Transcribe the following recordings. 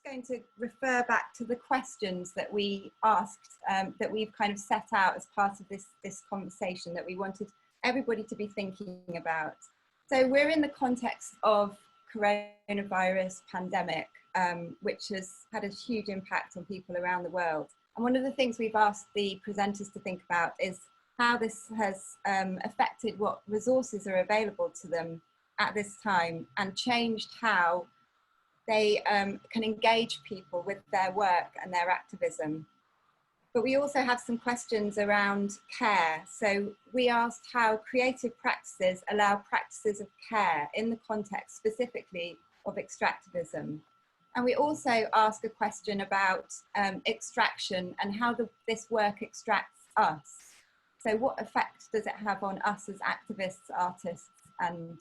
going to refer back to the questions that we asked, that we've kind of set out as part of this conversation that we wanted everybody to be thinking about. So we're in the context of coronavirus pandemic, which has had a huge impact on people around the world. And one of the things we've asked the presenters to think about is how this has affected what resources are available to them at this time and changed how they can engage people with their work and their activism. But we also have some questions around care. So we asked how creative practices allow practices of care in the context specifically of extractivism. And we also ask a question about extraction and how this work extracts us. So what effect does it have on us as activists, artists, and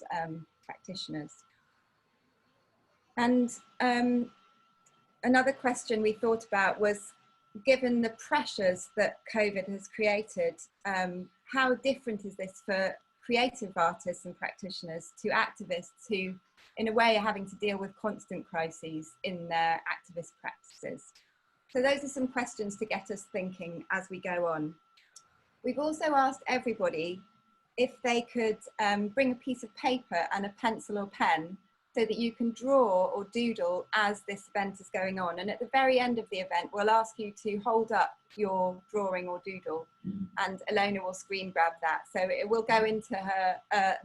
practitioners? And another question we thought about was, given the pressures that COVID has created, how different is this for creative artists and practitioners to activists who, in a way, are having to deal with constant crises in their activist practices? So those are some questions to get us thinking as we go on. We've also asked everybody if they could bring a piece of paper and a pencil or pen so that you can draw or doodle as this event is going on. And at the very end of the event, we'll ask you to hold up your drawing or doodle, and Ilona will screen grab that. So it will go into her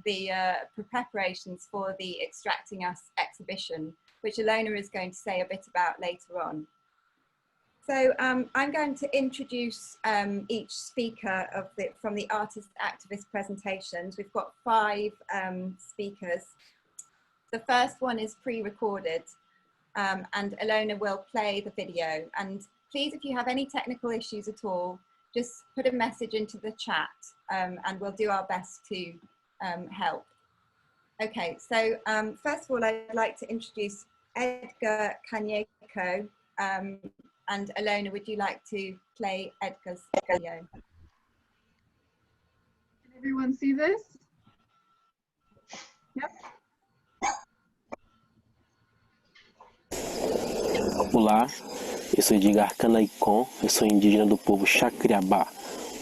the preparations for the Extracting Us exhibition, which Ilona is going to say a bit about later on. So I'm going to introduce each speaker from the artist activist presentations. We've got 5 speakers. The first one is pre-recorded, and Ilona will play the video. And please, if you have any technical issues at all, just put a message into the chat, and we'll do our best to help. Okay, so first of all, I'd like to introduce Edgar Kanyeko. And Ilona, would you like to play Edgar's video? Can everyone see this? Yep. Olá, eu sou Edgar Kanyeko, eu sou indígena do povo Xacriabá.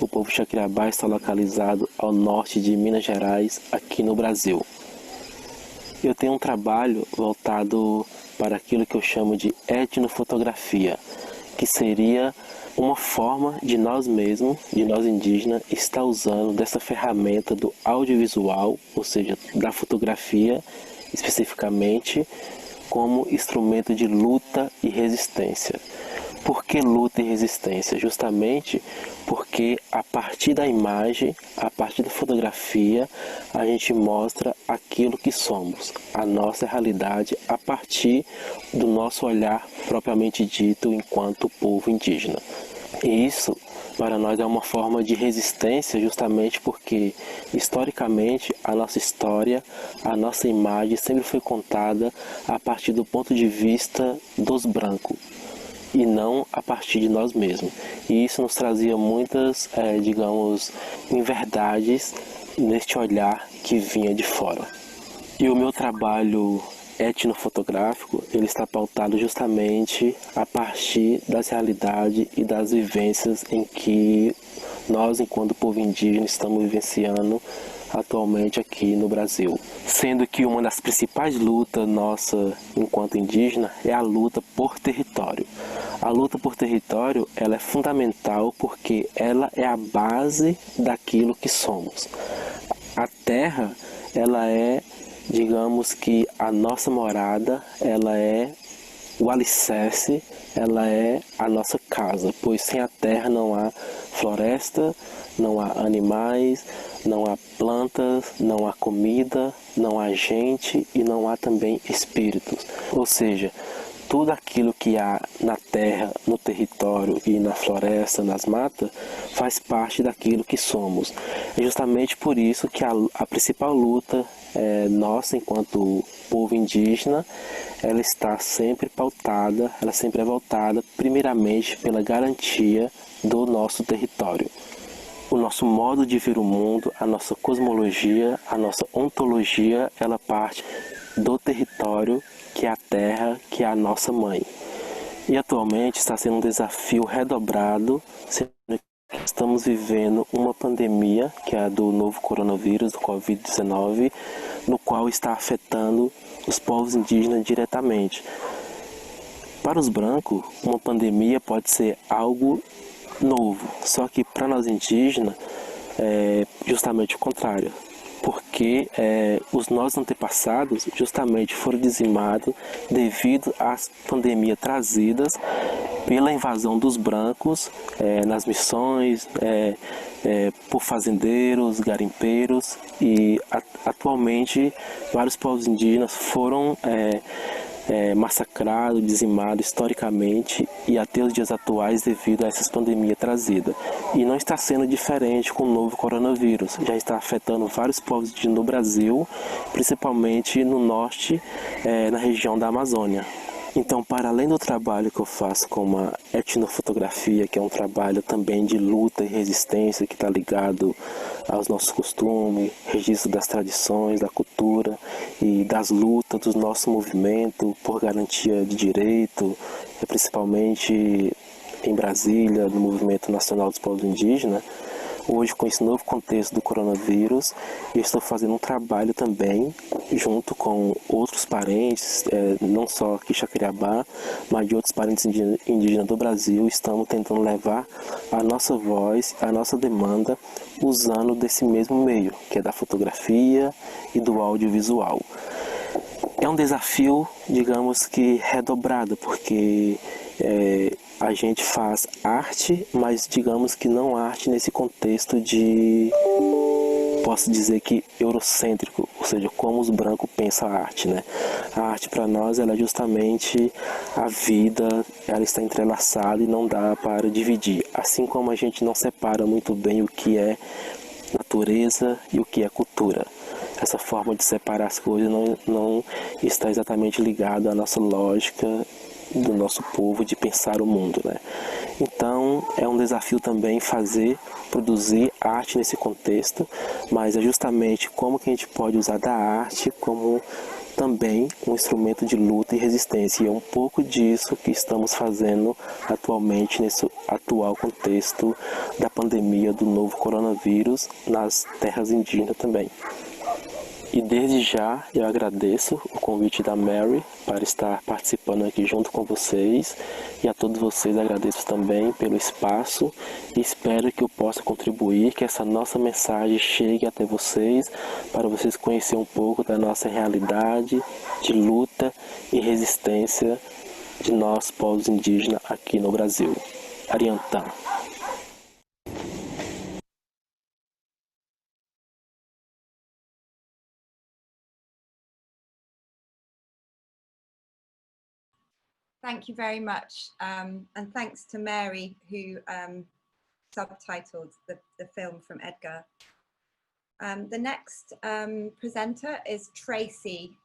O povo Xacriabá está localizado ao norte de Minas Gerais, aqui no Brasil. Eu tenho um trabalho voltado para aquilo que eu chamo de etnofotografia, que seria uma forma de nós mesmos, de nós indígenas, estar usando dessa ferramenta do audiovisual, ou seja, da fotografia especificamente, como instrumento de luta e resistência. Por que luta e resistência? Justamente porque a partir da imagem, a partir da fotografia, a gente mostra aquilo que somos, a nossa realidade, a partir do nosso olhar propriamente dito enquanto povo indígena. E isso, para nós, é uma forma de resistência, justamente porque, historicamente, a nossa história, a nossa imagem sempre foi contada a partir do ponto de vista dos brancos, e não a partir de nós mesmos. E isso nos trazia muitas, digamos, inverdades neste olhar que vinha de fora. E o meu trabalho etnofotográfico, ele está pautado justamente a partir das realidades e das vivências em que nós, enquanto povo indígena, estamos vivenciando atualmente aqui no Brasil. Sendo que uma das principais lutas nossa enquanto indígena é a luta por território. A luta por território, ela é fundamental porque ela é a base daquilo que somos. A terra, ela é, digamos que a nossa morada, ela é o alicerce, ela é a nossa casa, pois sem a terra não há floresta, não há animais, não há plantas, não há comida, não há gente e não há também espíritos. Ou seja, tudo aquilo que há na terra, no território e na floresta, nas matas, faz parte daquilo que somos. É justamente por isso que a principal luta nossa, enquanto povo indígena, ela está sempre pautada, ela sempre é voltada, primeiramente, pela garantia do nosso território. O nosso modo de ver o mundo, a nossa cosmologia, a nossa ontologia, ela parte do território, que é a terra, que é a nossa mãe. E atualmente está sendo um desafio redobrado, sendo que estamos vivendo uma pandemia, que é a do novo coronavírus, do Covid-19, no qual está afetando os povos indígenas diretamente. Para os brancos, uma pandemia pode ser algo novo, só que para nós indígenas é justamente o contrário, porque os nossos antepassados justamente foram dizimados devido às pandemias trazidas pela invasão dos brancos nas missões, por fazendeiros, garimpeiros, e atualmente vários povos indígenas foram massacrado, dizimado historicamente e até os dias atuais devido a essas pandemias trazidas. E não está sendo diferente com o novo coronavírus. Já está afetando vários povos no Brasil, principalmente no norte, na região da Amazônia. Então, para além do trabalho que eu faço com a etnofotografia, que é um trabalho também de luta e resistência, que está ligado aos nossos costumes, registro das tradições, da cultura e das lutas do nosso movimento por garantia de direito, principalmente em Brasília, no Movimento Nacional dos Povos Indígenas. Hoje, com esse novo contexto do coronavírus, eu estou fazendo um trabalho também, junto com outros parentes, não só aqui em Jacareabá, mas de outros parentes indígenas do Brasil. Estamos tentando levar a nossa voz, a nossa demanda, usando desse mesmo meio, que é da fotografia e do audiovisual. É um desafio, digamos que redobrado, porque a gente faz arte, mas digamos que não arte nesse contexto de, posso dizer que eurocêntrico, ou seja, como os brancos pensam a arte, né? A arte para nós ela é justamente a vida, ela está entrelaçada e não dá para dividir. Assim como a gente não separa muito bem o que é natureza e o que é cultura. Essa forma de separar as coisas não está exatamente ligada à nossa lógica do nosso povo de pensar o mundo, né? Então é um desafio também produzir arte nesse contexto, mas é justamente como que a gente pode usar da arte como também um instrumento de luta e resistência, e é um pouco disso que estamos fazendo atualmente nesse atual contexto da pandemia do novo coronavírus nas terras indígenas também. E desde já eu agradeço o convite da Mary para estar participando aqui junto com vocês, e a todos vocês agradeço também pelo espaço e espero que eu possa contribuir, que essa nossa mensagem chegue até vocês, para vocês conhecerem um pouco da nossa realidade de luta e resistência de nós povos indígenas aqui no Brasil. Ariantã. Thank you very much, and thanks to Mary who subtitled the film from Edgar. The next presenter is Tracy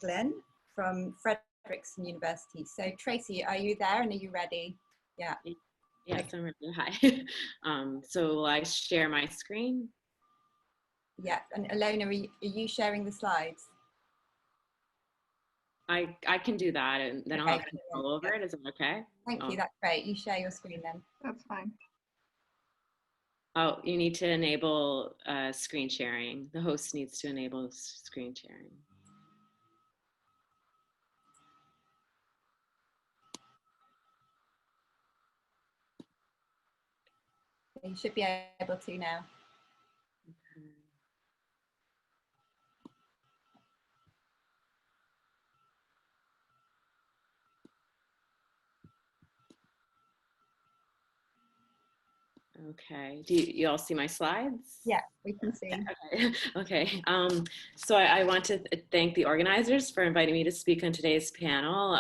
Glynn from Frederickson University. So Tracy, are you there and are you ready? Yeah. Yes, I'm ready. Hi. So will I share my screen? Yeah, and Alona, are you sharing the slides? I can do that, and then I'll have control over it. Is it okay? Thank you, that's great. You share your screen then. That's fine. Oh, you need to enable screen sharing. The host needs to enable screen sharing. You should be able to now. Okay, do you all see my slides? Yeah, we can see. Okay. So I want to thank the organizers for inviting me to speak on today's panel.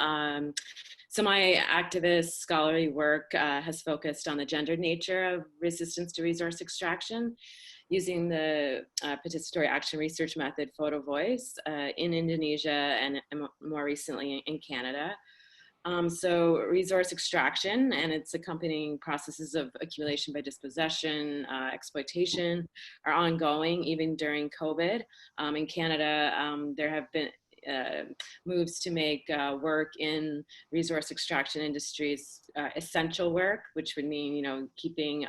So my activist scholarly work has focused on the gendered nature of resistance to resource extraction using the participatory action research method Photo Voice in Indonesia and more recently in Canada. So resource extraction and its accompanying processes of accumulation by dispossession, exploitation are ongoing even during COVID. In Canada, there have been moves to make work in resource extraction industries essential work, which would mean, you know, keeping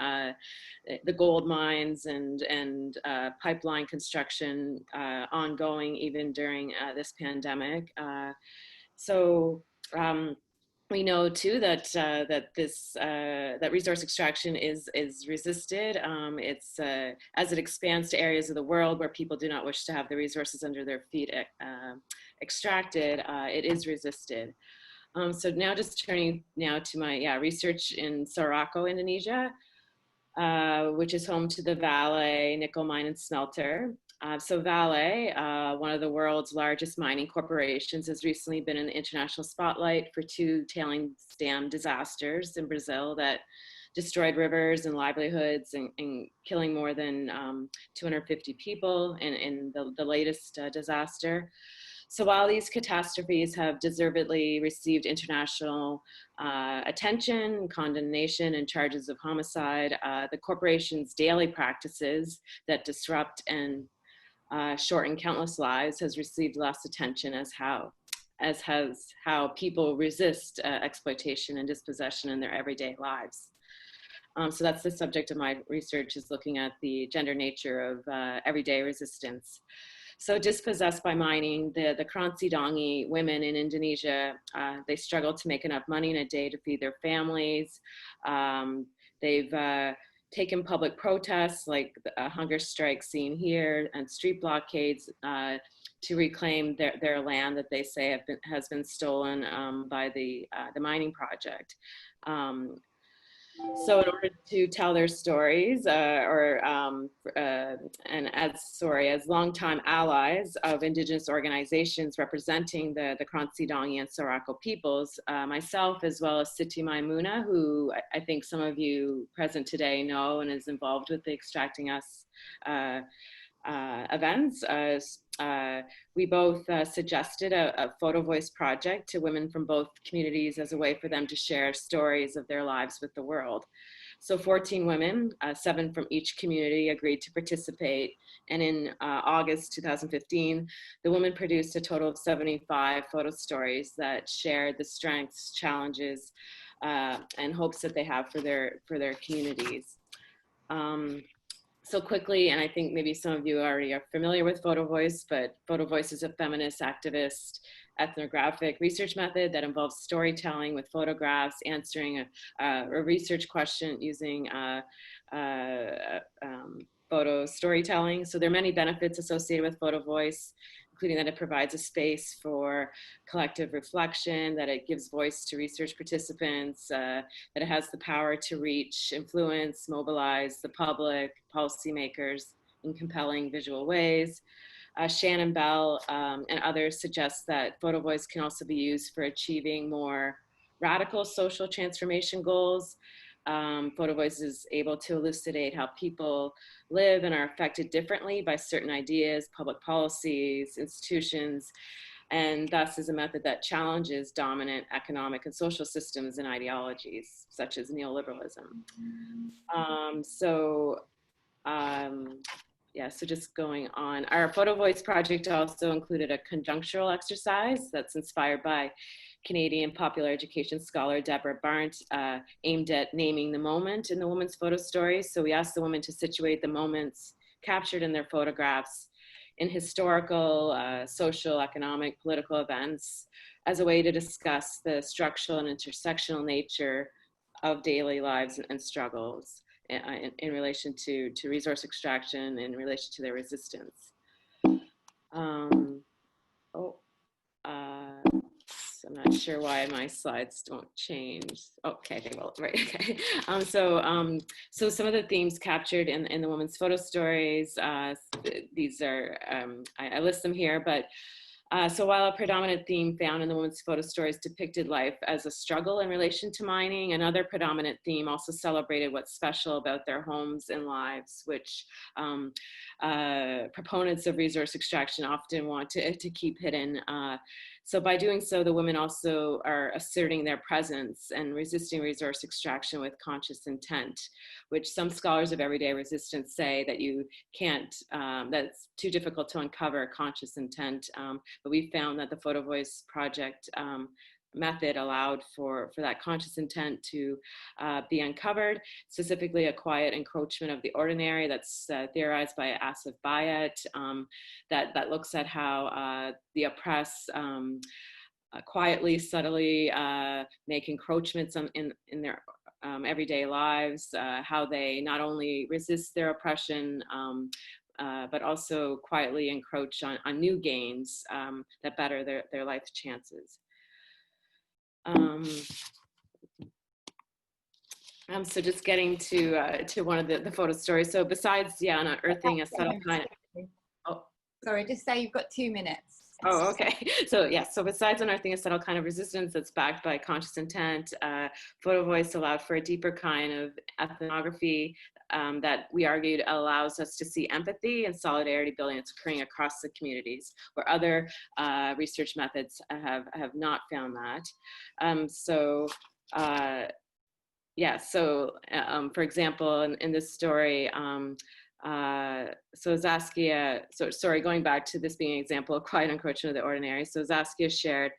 the gold mines and pipeline construction ongoing even during this pandemic. We know too that that resource extraction is resisted. As it expands to areas of the world where people do not wish to have the resources under their feet extracted, it is resisted. So now just turning now to my research in Sorako, Indonesia, which is home to the Vale nickel mine and smelter. So Vale, one of the world's largest mining corporations, has recently been in the international spotlight for 2 tailings dam disasters in Brazil that destroyed rivers and livelihoods and killing more than 250 people in the latest disaster. So while these catastrophes have deservedly received international attention, condemnation, and charges of homicide, the corporation's daily practices that disrupt and shorten countless lives has received less attention, as has how people resist exploitation and dispossession in their everyday lives. So that's the subject of my research, is looking at the gender nature of everyday resistance. So dispossessed by mining, the Kransidongi women in Indonesia, they struggle to make enough money in a day to feed their families. They've taken public protests like a hunger strike seen here and street blockades to reclaim their land that they say has been stolen by the mining project. So in order to tell their stories, as longtime allies of Indigenous organizations representing the Kransidongi and Sorako peoples, myself, as well as Siti Maimuna, who I think some of you present today know and is involved with the Extracting Us events, we both suggested a photo voice project to women from both communities as a way for them to share stories of their lives with the world. So 14 women, 7 from each community, agreed to participate. And in August 2015, the women produced a total of 75 photo stories that shared the strengths, challenges, and hopes that they have for their communities. So quickly, and I think maybe some of you already are familiar with Photo Voice, but Photo Voice is a feminist, activist, ethnographic research method that involves storytelling with photographs, answering a research question using photo storytelling. So there are many benefits associated with Photo Voice, including that it provides a space for collective reflection, that it gives voice to research participants, that it has the power to reach, influence, mobilize the public, policymakers in compelling visual ways. Shannon Bell and others suggest that Photo Voice can also be used for achieving more radical social transformation goals. Photo Voice is able to elucidate how people live and are affected differently by certain ideas, public policies, institutions, and thus is a method that challenges dominant economic and social systems and ideologies, such as neoliberalism. So just going on, our Photo Voice project also included a conjunctural exercise that's inspired by Canadian popular education scholar Deborah Beinart, aimed at naming the moment in the women's photo stories. So we asked the women to situate the moments captured in their photographs in historical, social, economic, political events as a way to discuss the structural and intersectional nature of daily lives and struggles in relation to resource extraction, in relation to their resistance. I'm not sure why my slides don't change. Okay, they will, right, okay. So some of the themes captured in the women's photo stories, these are, I list them here, but so while a predominant theme found in the women's photo stories depicted life as a struggle in relation to mining, another predominant theme also celebrated what's special about their homes and lives, which proponents of resource extraction often want to keep hidden. So by doing so, the women also are asserting their presence and resisting resource extraction with conscious intent, which some scholars of everyday resistance say that you can't, that's too difficult to uncover conscious intent. But we found that the Photo Voice Project method allowed for that conscious intent to be uncovered, specifically a quiet encroachment of the ordinary that's theorized by Asif Bayat, that looks at how the oppressed quietly, subtly make encroachments in their everyday lives, how they not only resist their oppression, but also quietly encroach on new gains that better their life chances. So just getting to one of the photo stories. So besides, unearthing a subtle kind of, oh, sorry, just say you've got 2 minutes. Oh, okay. So so besides unearthing a subtle kind of resistance that's backed by conscious intent, Photo Voice allowed for a deeper kind of ethnography that we argued allows us to see empathy and solidarity building that's occurring across the communities, where other research methods have not found that. For example, in this story, going back to this being an example of quiet encroachment of the ordinary. So Zaskia shared,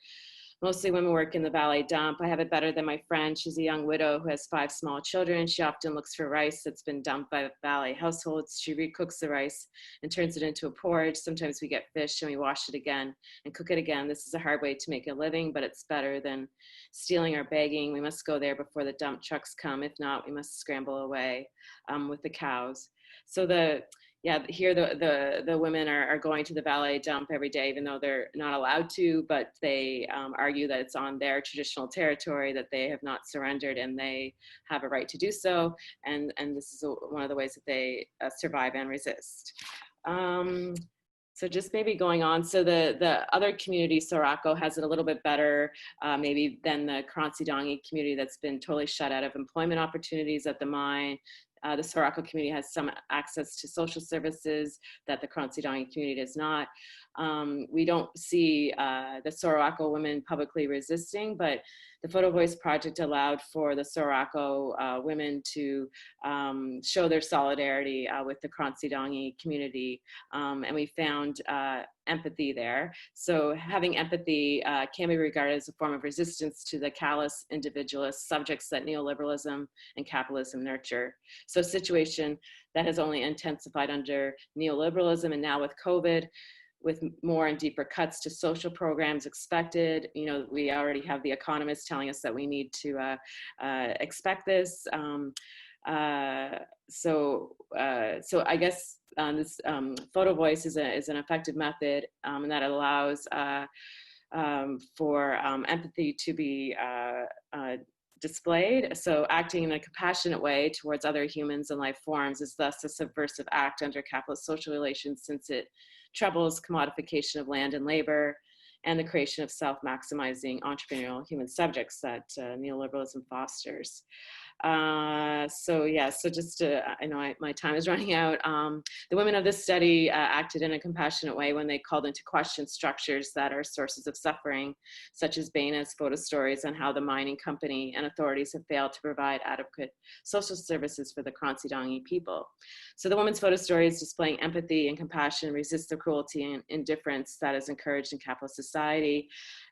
mostly women work in the valet dump. I have it better than my friend. She's a young widow who has 5 small children. She often looks for rice that's been dumped by valet households. She recooks the rice and turns it into a porridge. Sometimes we get fish and we wash it again and cook it again. This is a hard way to make a living, but it's better than stealing or begging. We must go there before the dump trucks come. If not, we must scramble away with the cows. So here the women are going to the valet dump every day, even though they're not allowed to, but they argue that it's on their traditional territory, that they have not surrendered and they have a right to do so. And this is one of the ways that they survive and resist. So just maybe going on, so the other community, Sorako, has it a little bit better maybe than the Karantsidangi community that's been totally shut out of employment opportunities at the mine. The Sorako community has some access to social services that the Karantsidangi community does not. We don't see the Sorako women publicly resisting, but the Photo Voice Project allowed for the Sorako women to show their solidarity with the Karantsidangi community, and we found empathy there. So having empathy can be regarded as a form of resistance to the callous individualist subjects that neoliberalism and capitalism nurture. So a situation that has only intensified under neoliberalism, and now with COVID, with more and deeper cuts to social programs expected. We already have the economists telling us that we need to expect this. So I guess this Photo Voice is an effective method, and that allows for empathy to be displayed. So acting in a compassionate way towards other humans and life forms is thus a subversive act under capitalist social relations, since it troubles commodification of land and labor and the creation of self-maximizing entrepreneurial human subjects that neoliberalism fosters. So just I know my time is running out. The women of this study acted in a compassionate way when they called into question structures that are sources of suffering, such as Beinart's photo stories on how the mining company and authorities have failed to provide adequate social services for the Karantsidangi people. So the women's photo stories displaying empathy and compassion resist the cruelty and indifference that is encouraged in capitalist society.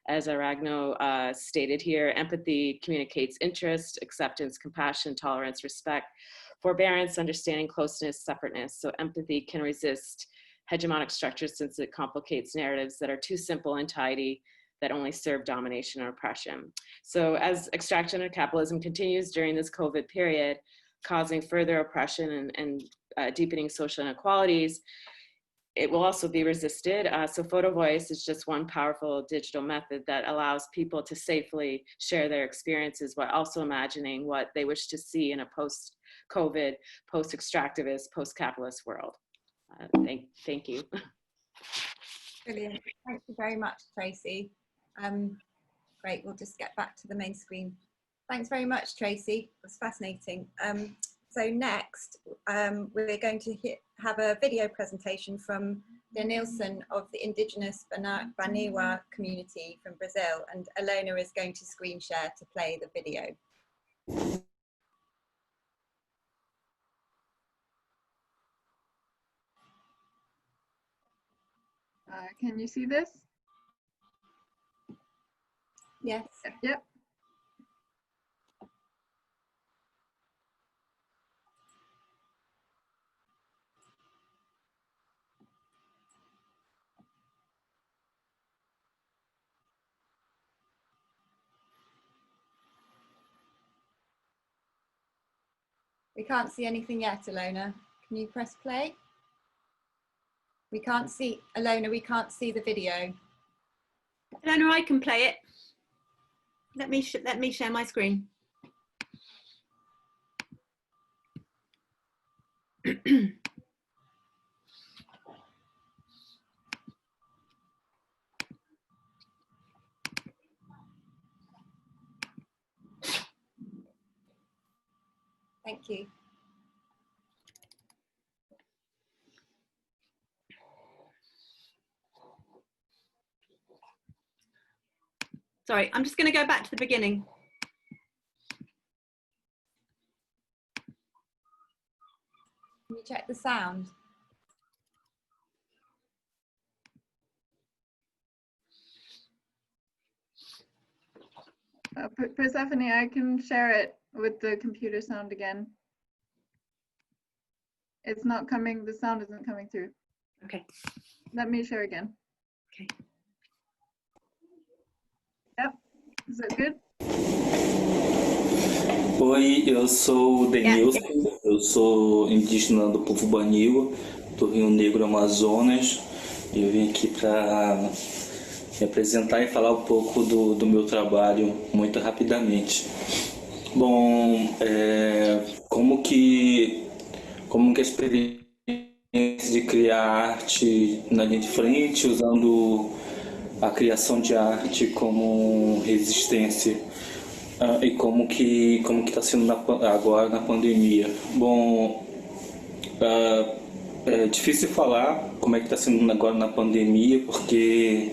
As Aragno stated here, empathy communicates interest, acceptance, compassion, tolerance, respect, forbearance, understanding, closeness, separateness. So empathy can resist hegemonic structures since it complicates narratives that are too simple and tidy, that only serve domination or oppression. So as extraction of capitalism continues during this COVID period, causing further oppression and deepening social inequalities, it will also be resisted. So Photo Voice is just one powerful digital method that allows people to safely share their experiences while also imagining what they wish to see in a post-COVID, post-extractivist, post-capitalist world. Thank you. Brilliant. Thank you very much, Tracy. Great, we'll just get back to the main screen. Thanks very much, Tracy. It was fascinating. So next, we're going to have a video presentation from Denilson of the indigenous Baniwa community from Brazil, and Alona is going to screen share to play the video. Can you see this? Yes. Yep. We can't see anything yet, Alona. Can you press play? We can't see, Alona, we can't see the video. Alona, I can play it. Let me share my screen. Thank you. Sorry, I'm just going to go back to the beginning. Can you check the sound? Persephone, I can share it with the computer sound again. It's not coming, the sound isn't coming through. Okay. Let me share again. Okay. Yep. Is it good? Oi, eu sou o Denilson, eu sou indígena do povo Baniwa, do Rio Negro, Amazonas, e eu vim aqui para me apresentar e falar um pouco do meu trabalho muito rapidamente. Bom, como que a experiência de criar arte na linha de frente, usando a criação de arte como resistência, e como que está sendo agora na pandemia. Bom, é difícil falar como é que está sendo agora na pandemia, porque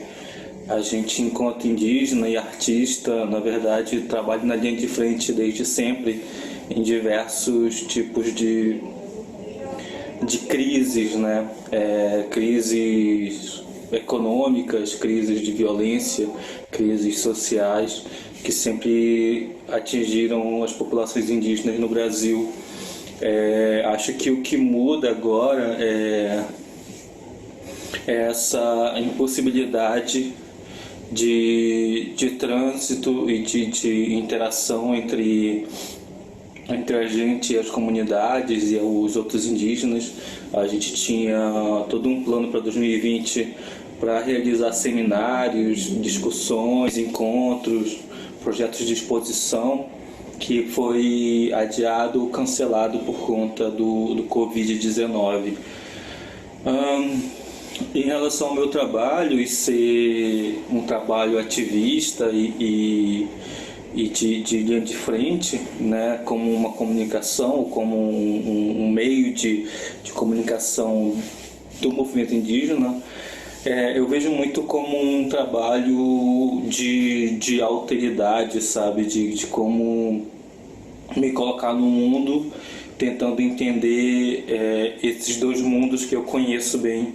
a gente, enquanto indígena e artista, na verdade, trabalha na linha de frente desde sempre, em diversos tipos de crises, né? Crises econômicas, crises de violência, crises sociais, que sempre atingiram as populações indígenas no Brasil. Acho que o que muda agora é essa impossibilidade de trânsito e de interação entre a gente e as comunidades e os outros indígenas. A gente tinha todo um plano para 2020 para realizar seminários, discussões, encontros, projetos de exposição, que foi adiado ou cancelado por conta do Covid-19. Em relação ao meu trabalho e ser um trabalho ativista e de linha de frente, né, como uma comunicação, como um meio de comunicação do movimento indígena, eu vejo muito como um trabalho de alteridade, sabe, de como me colocar no mundo, tentando entender esses dois mundos que eu conheço bem: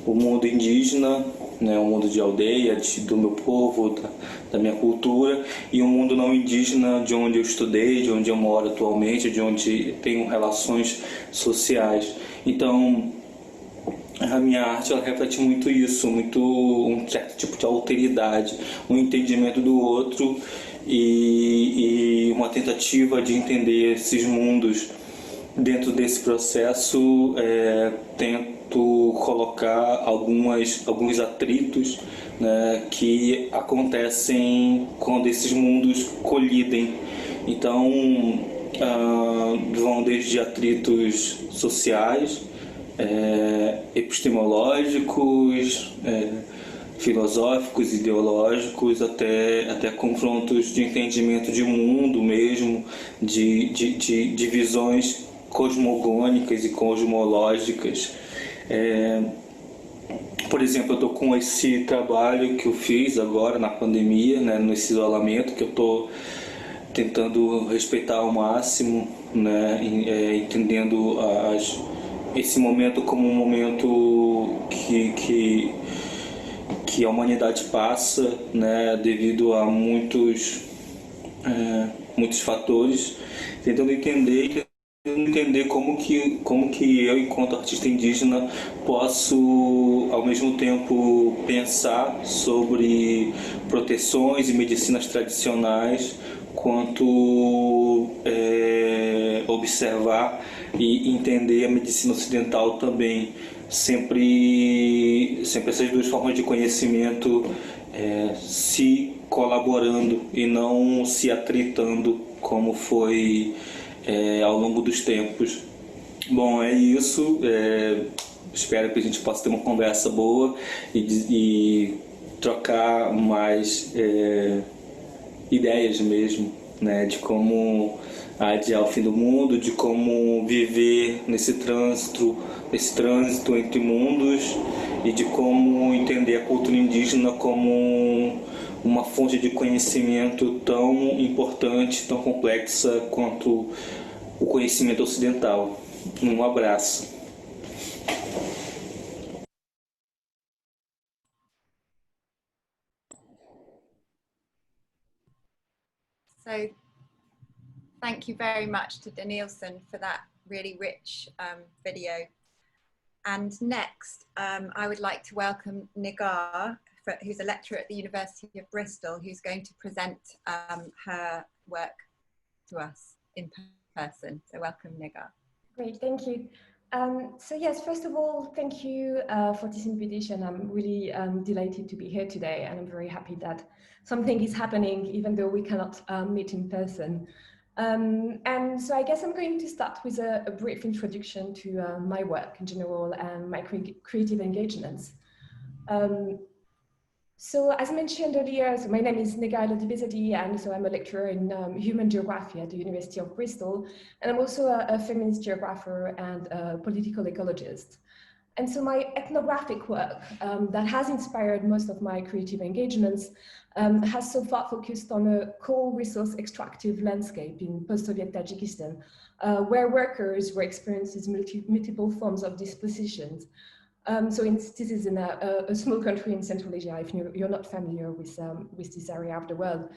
o mundo indígena, né, o mundo de aldeia, do meu povo, da minha cultura, e o mundo não indígena, de onde eu estudei, de onde eu moro atualmente, de onde tenho relações sociais. Então, a minha arte, ela reflete muito isso, muito um certo tipo de alteridade, um entendimento do outro e uma tentativa de entender esses mundos. Dentro desse processo, tento colocar alguns atritos, né, que acontecem quando esses mundos colidem. Então, vão desde atritos sociais, epistemológicos, filosóficos, ideológicos, até confrontos de entendimento de mundo mesmo, de visões cosmogônicas e cosmológicas. Por exemplo, eu estou com esse trabalho que eu fiz agora na pandemia, né, nesse isolamento, que eu estou tentando respeitar ao máximo, né, entendendo esse momento como um momento que a humanidade passa, né, devido a muitos fatores, tentando entender como que eu, enquanto artista indígena, posso ao mesmo tempo pensar sobre proteções e medicinas tradicionais, quanto observar e entender a medicina ocidental também. Sempre essas duas formas de conhecimento se colaborando e não se atritando, como foi ao longo dos tempos. Bom, é isso. Espero que a gente possa ter uma conversa boa e trocar mais ideias mesmo, né, de como adiar o fim do mundo, de como viver nesse trânsito entre mundos e de como entender a cultura indígena como uma fonte de conhecimento tão importante, tão complexa quanto o conhecimento ocidental. Um abraço. So thank you very much to Danielson for that really rich video. And next, I would like to welcome Nigar, who's a lecturer at the University of Bristol, who's going to present her work to us in person. So welcome, Nigar. Great, thank you. So yes, first of all, thank you for this invitation. I'm really delighted to be here today, and I'm very happy that something is happening, even though we cannot meet in person. And so I guess I'm going to start with a brief introduction to my work in general and my creative engagements. So as mentioned earlier, so my name is Nigar, and so I'm a lecturer in human geography at the University of Bristol, and I'm also a feminist geographer and a political ecologist. And so my ethnographic work that has inspired most of my creative engagements has so far focused on a coal resource extractive landscape in post-Soviet Tajikistan, where workers were experiencing multiple forms of dispositions. This is in a small country in Central Asia, if you're not familiar with this area of the world.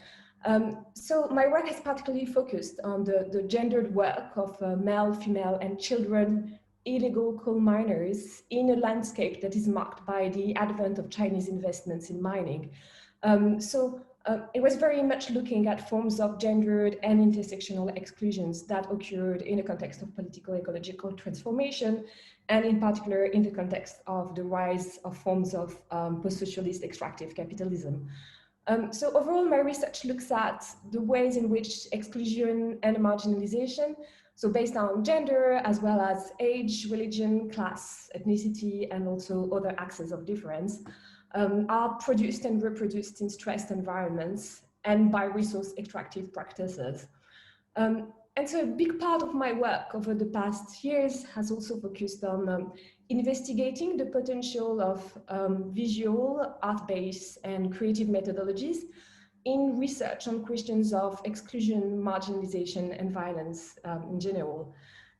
So my work has particularly focused on the gendered work of male, female, and children illegal coal miners in a landscape that is marked by the advent of Chinese investments in mining. It was very much looking at forms of gendered and intersectional exclusions that occurred in the context of political ecological transformation, and in particular in the context of the rise of forms of post-socialist extractive capitalism. So overall, my research looks at the ways in which exclusion and marginalization, so based on gender, as well as age, religion, class, ethnicity, and also other axes of difference, are produced and reproduced in stressed environments and by resource extractive practices. And so a big part of my work over the past years has also focused on investigating the potential of visual, art-based, and creative methodologies in research on questions of exclusion, marginalization, and violence in general.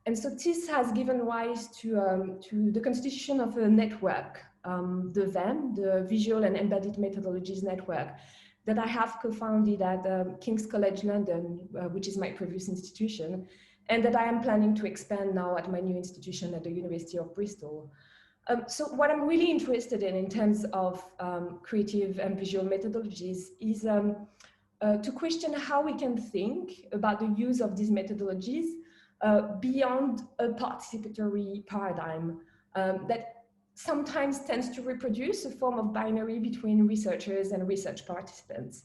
And so this has given rise to the constitution of a network, the VEM, the Visual and Embedded Methodologies Network, that I have co-founded at King's College London, which is my previous institution, and that I am planning to expand now at my new institution at the University of Bristol. So what I'm really interested in terms of creative and visual methodologies is to question how we can think about the use of these methodologies beyond a participatory paradigm that sometimes tends to reproduce a form of binary between researchers and research participants.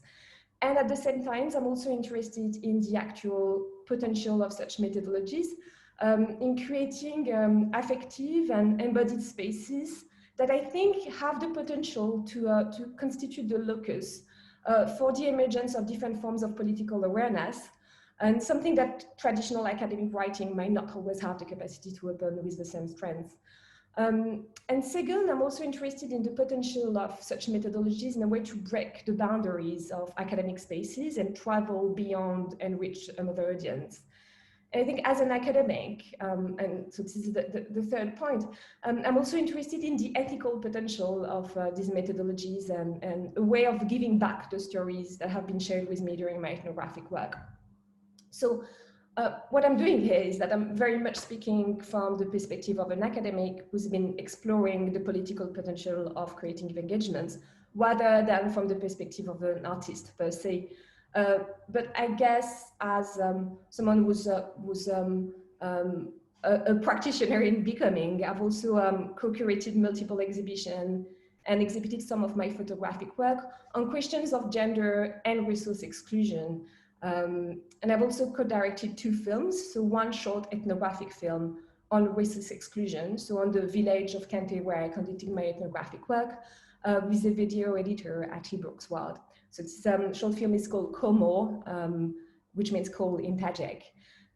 And at the same time, I'm also interested in the actual potential of such methodologies in creating affective and embodied spaces that I think have the potential to constitute the locus for the emergence of different forms of political awareness and something that traditional academic writing might not always have the capacity to open with the same strength. And second, I'm also interested in the potential of such methodologies in a way to break the boundaries of academic spaces and travel beyond and reach another audience. And I think as an academic, and so this is the third point, I'm also interested in the ethical potential of these methodologies and a way of giving back the stories that have been shared with me during my ethnographic work. So what I'm doing here is that I'm very much speaking from the perspective of an academic who's been exploring the political potential of creative engagements, rather than from the perspective of an artist per se. But I guess as someone who's a practitioner in becoming, I've also co-curated multiple exhibitions and exhibited some of my photographic work on questions of gender and resource exclusion. And I've also co-directed 2 films, so one short ethnographic film on resource exclusion, so on the village of Katy where I conducted my ethnographic work, with a video editor at Brooks World. So this short film is called Como, which means coal in Tajik.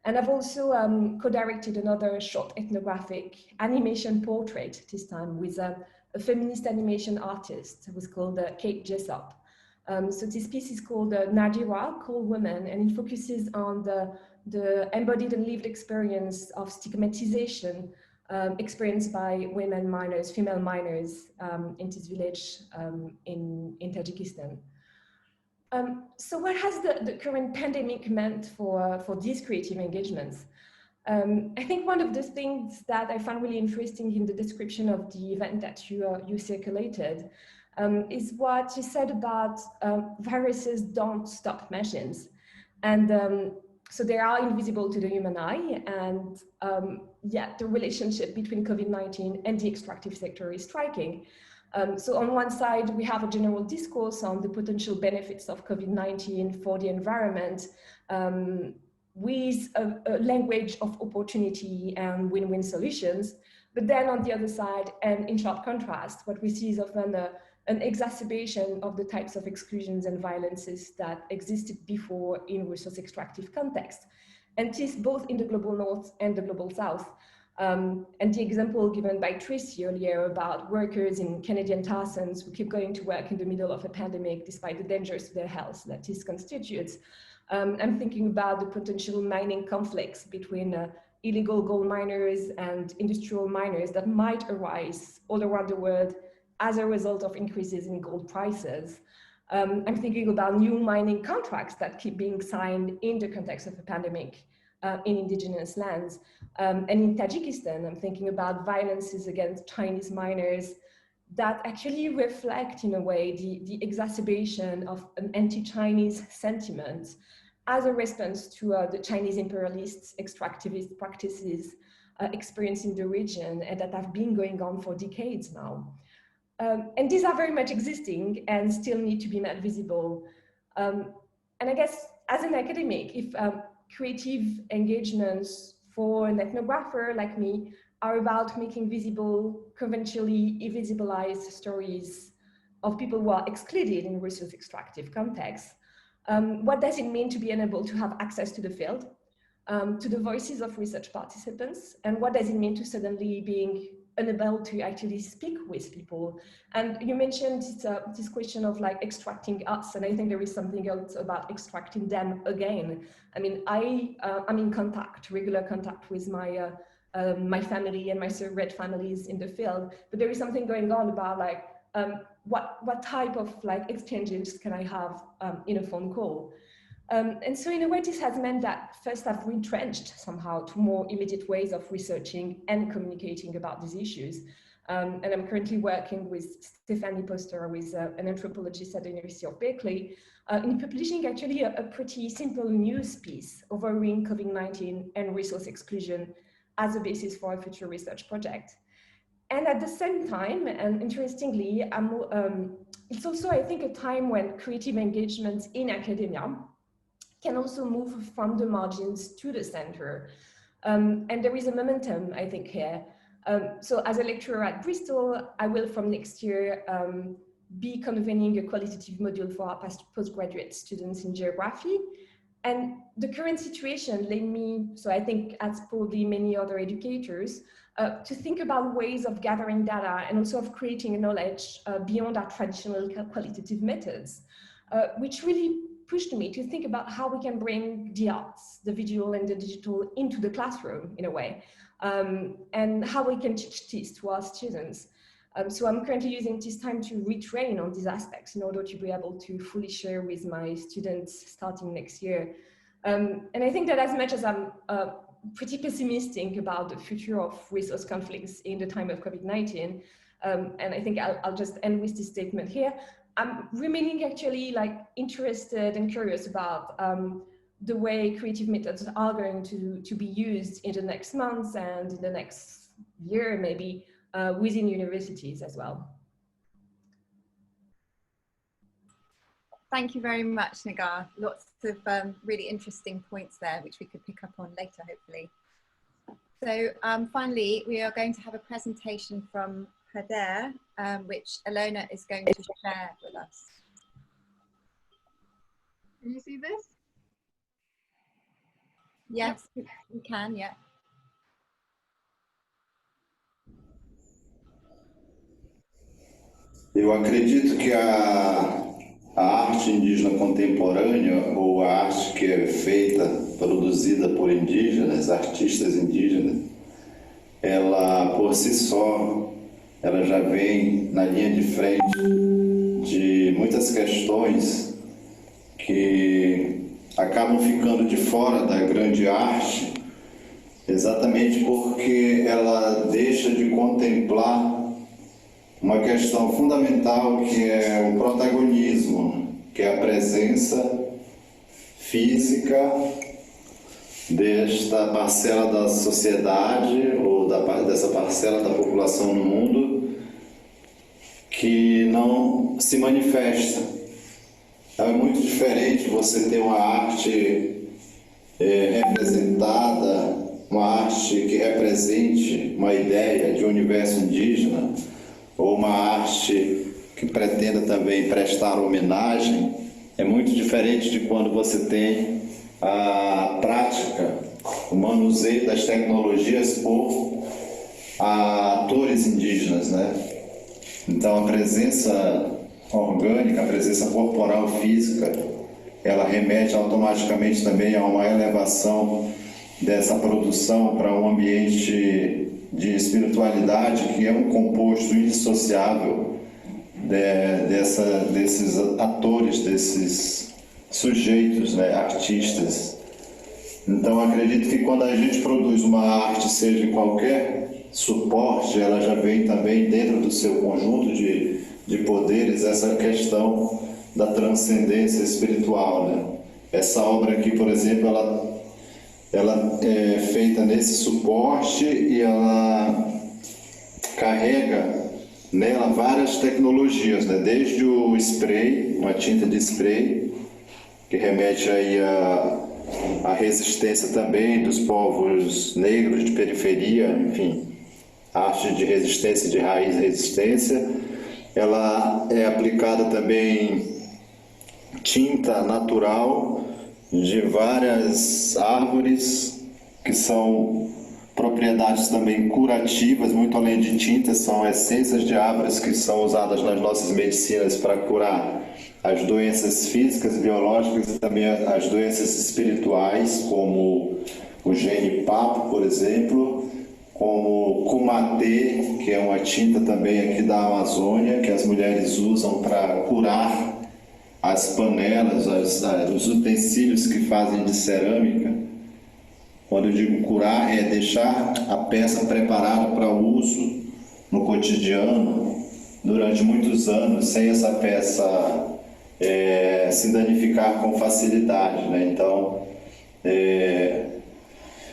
And I've also co-directed another short ethnographic animation portrait, this time with a feminist animation artist who's called Katy Jessup. So this piece is called Nadira, Coal Woman, and it focuses on the embodied and lived experience of stigmatization experienced by women miners, female miners in this village in Tajikistan. So what has the current pandemic meant for these creative engagements? I think one of the things that I found really interesting in the description of the event that you circulated is what you said about viruses don't stop machines. And so they are invisible to the human eye, and yet the relationship between COVID-19 and the extractive sector is striking. So on one side, we have a general discourse on the potential benefits of COVID-19 for the environment, with a language of opportunity and win-win solutions. But then on the other side, and in sharp contrast, what we see is often an exacerbation of the types of exclusions and violences that existed before in resource extractive context. And this both in the global north and the global south. And the example given by Tracy earlier about workers in Canadian tar sands who keep going to work in the middle of a pandemic despite the dangers to their health that this constitutes. I'm thinking about the potential mining conflicts between illegal gold miners and industrial miners that might arise all around the world as a result of increases in gold prices. I'm thinking about new mining contracts that keep being signed in the context of a pandemic in indigenous lands. And in Tajikistan, I'm thinking about violences against Chinese miners that actually reflect, in a way, the exacerbation of an anti-Chinese sentiment as a response to the Chinese imperialists' extractivist practices experienced in the region and that have been going on for decades now. And these are very much existing and still need to be made visible. And I guess as an academic, if creative engagements for an ethnographer like me are about making visible, conventionally invisibilized stories of people who are excluded in resource extractive contexts, what does it mean to be unable to have access to the field, to the voices of research participants, and what does it mean to suddenly being unable to actually speak with people? And you mentioned this question of like extracting us, and I think there is something else about extracting them again. I mean, I'm in contact, regular contact with my my family and my surrogate families in the field, but there is something going on about like what type of like exchanges can I have in a phone call? And so in a way, this has meant that first I've retrenched somehow to more immediate ways of researching and communicating about these issues. And I'm currently working with Stephanie Poster, who is an anthropologist at the University of Berkeley, in publishing actually a pretty simple news piece overviewing COVID-19 and resource exclusion as a basis for a future research project. And at the same time, and interestingly, it's also, I think, a time when creative engagements in academia can also move from the margins to the center. And there is a momentum, I think, here. So as a lecturer at Bristol, I will from next year be convening a qualitative module for our postgraduate students in geography. And the current situation led me, so I think as probably many other educators, to think about ways of gathering data and also of creating knowledge beyond our traditional qualitative methods, which really pushed me to think about how we can bring the arts, the visual and the digital into the classroom in a way, and how we can teach this to our students. So I'm currently using this time to retrain on these aspects in order to be able to fully share with my students starting next year. And I think that as much as I'm pretty pessimistic about the future of resource conflicts in the time of COVID-19, and I think I'll just end with this statement here, I'm remaining actually like interested and curious about the way creative methods are going to be used in the next months and in the next year maybe, within universities as well. Thank you very much, Negar. Lots of really interesting points there, which we could pick up on later, hopefully. So finally, we are going to have a presentation from Kader, which Alona is going to share with us. Can you see this? Yes, we can, yeah. Eu acredito que a arte indígena contemporânea, ou a arte que é feita, produzida por indígenas, artistas indígenas, ela por si só, ela já vem na linha de frente de muitas questões que acabam ficando de fora da grande arte, exatamente porque ela deixa de contemplar uma questão fundamental que é o protagonismo, que é a presença física desta parcela da sociedade ou dessa parcela da população no mundo que não se manifesta. É muito diferente você ter uma arte representada, uma arte que represente uma ideia de um universo indígena, ou uma arte que pretenda também prestar homenagem. É muito diferente de quando você tem a prática, o manuseio das tecnologias por atores indígenas, né? Então a presença orgânica, a presença corporal física, ela remete automaticamente também a uma elevação dessa produção para um ambiente de espiritualidade que é um composto indissociável desses atores, desses sujeitos, né, artistas. Então acredito que quando a gente produz uma arte, seja em qualquer suporte, ela já vem também dentro do seu conjunto de poderes essa questão da transcendência espiritual, né? Essa obra aqui, por exemplo, ela é feita nesse suporte e ela carrega nela várias tecnologias, né? Desde o spray, uma tinta de spray, que remete aí à resistência também dos povos negros de periferia, enfim, arte de resistência, de raiz resistência. Ela é aplicada também tinta natural de várias árvores que são propriedades também curativas, muito além de tintas, são essências de árvores que são usadas nas nossas medicinas para curar as doenças físicas, biológicas e também as doenças espirituais, como o genipapo, por exemplo, como o kumatê, que é uma tinta também aqui da Amazônia, que as mulheres usam para curar as panelas, os utensílios que fazem de cerâmica. Quando eu digo curar, é deixar a peça preparada para uso no cotidiano durante muitos anos, sem essa peça se danificar com facilidade, né? Então,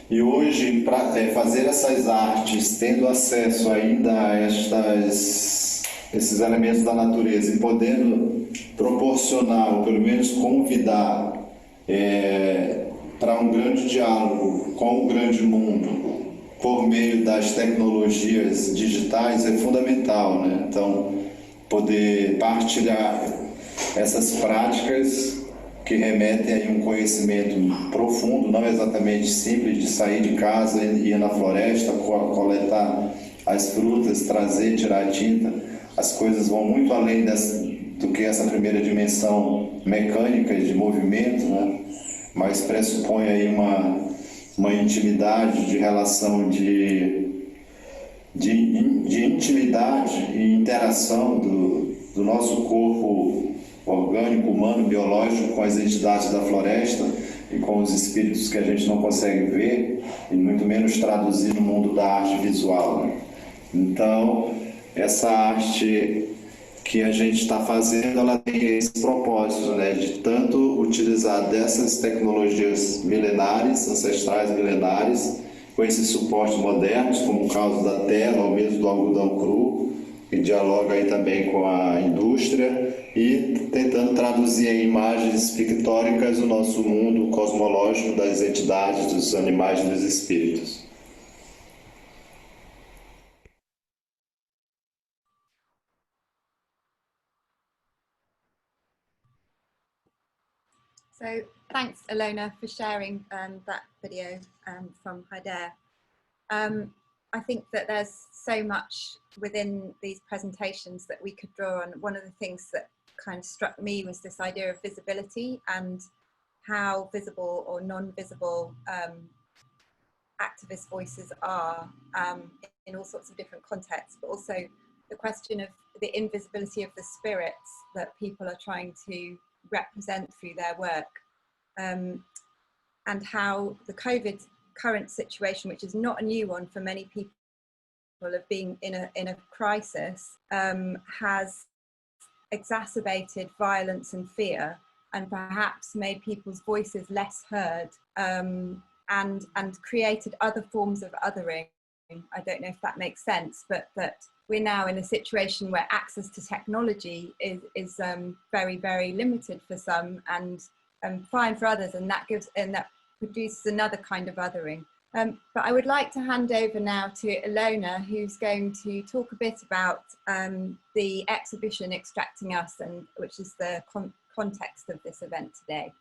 e hoje, para fazer essas artes, tendo acesso ainda a esses elementos da natureza e podendo proporcionar, ou pelo menos convidar para um grande diálogo com o grande mundo por meio das tecnologias digitais é fundamental, né? Então, poder partilhar essas práticas que remetem aí um conhecimento profundo, não exatamente simples de sair de casa e ir na floresta, coletar as frutas, trazer, tirar a tinta. As coisas vão muito além do que essa primeira dimensão mecânica de movimento, né? Mas pressupõe aí uma intimidade de relação de intimidade e interação do nosso corpo orgânico, humano, biológico com as entidades da floresta e com os espíritos que a gente não consegue ver e muito menos traduzir no mundo da arte visual, né? Então, essa arte que a gente está fazendo, ela tem esse propósito, né, de tanto utilizar dessas tecnologias milenares, ancestrais milenares, com esses suportes modernos, como o caso da tela ou mesmo do algodão cru, que dialoga aí também com a indústria, e tentando traduzir em imagens pictóricas o nosso mundo cosmológico das entidades, dos animais e dos espíritos. So thanks, Ilona, for sharing that video from Haider. I think that there's so much within these presentations that we could draw on. One of the things that kind of struck me was this idea of visibility and how visible or non-visible activist voices are in all sorts of different contexts, but also the question of the invisibility of the spirits that people are trying to represent through their work, and how the COVID current situation, which is not a new one for many people of being in a crisis, has exacerbated violence and fear, and perhaps made people's voices less heard, and created other forms of othering. I don't know if that makes sense, but that we're now in a situation where access to technology is very, very limited for some and fine for others, and that produces another kind of othering. But I would like to hand over now to Ilona, who's going to talk a bit about the exhibition Extracting Us, which is the context of this event today.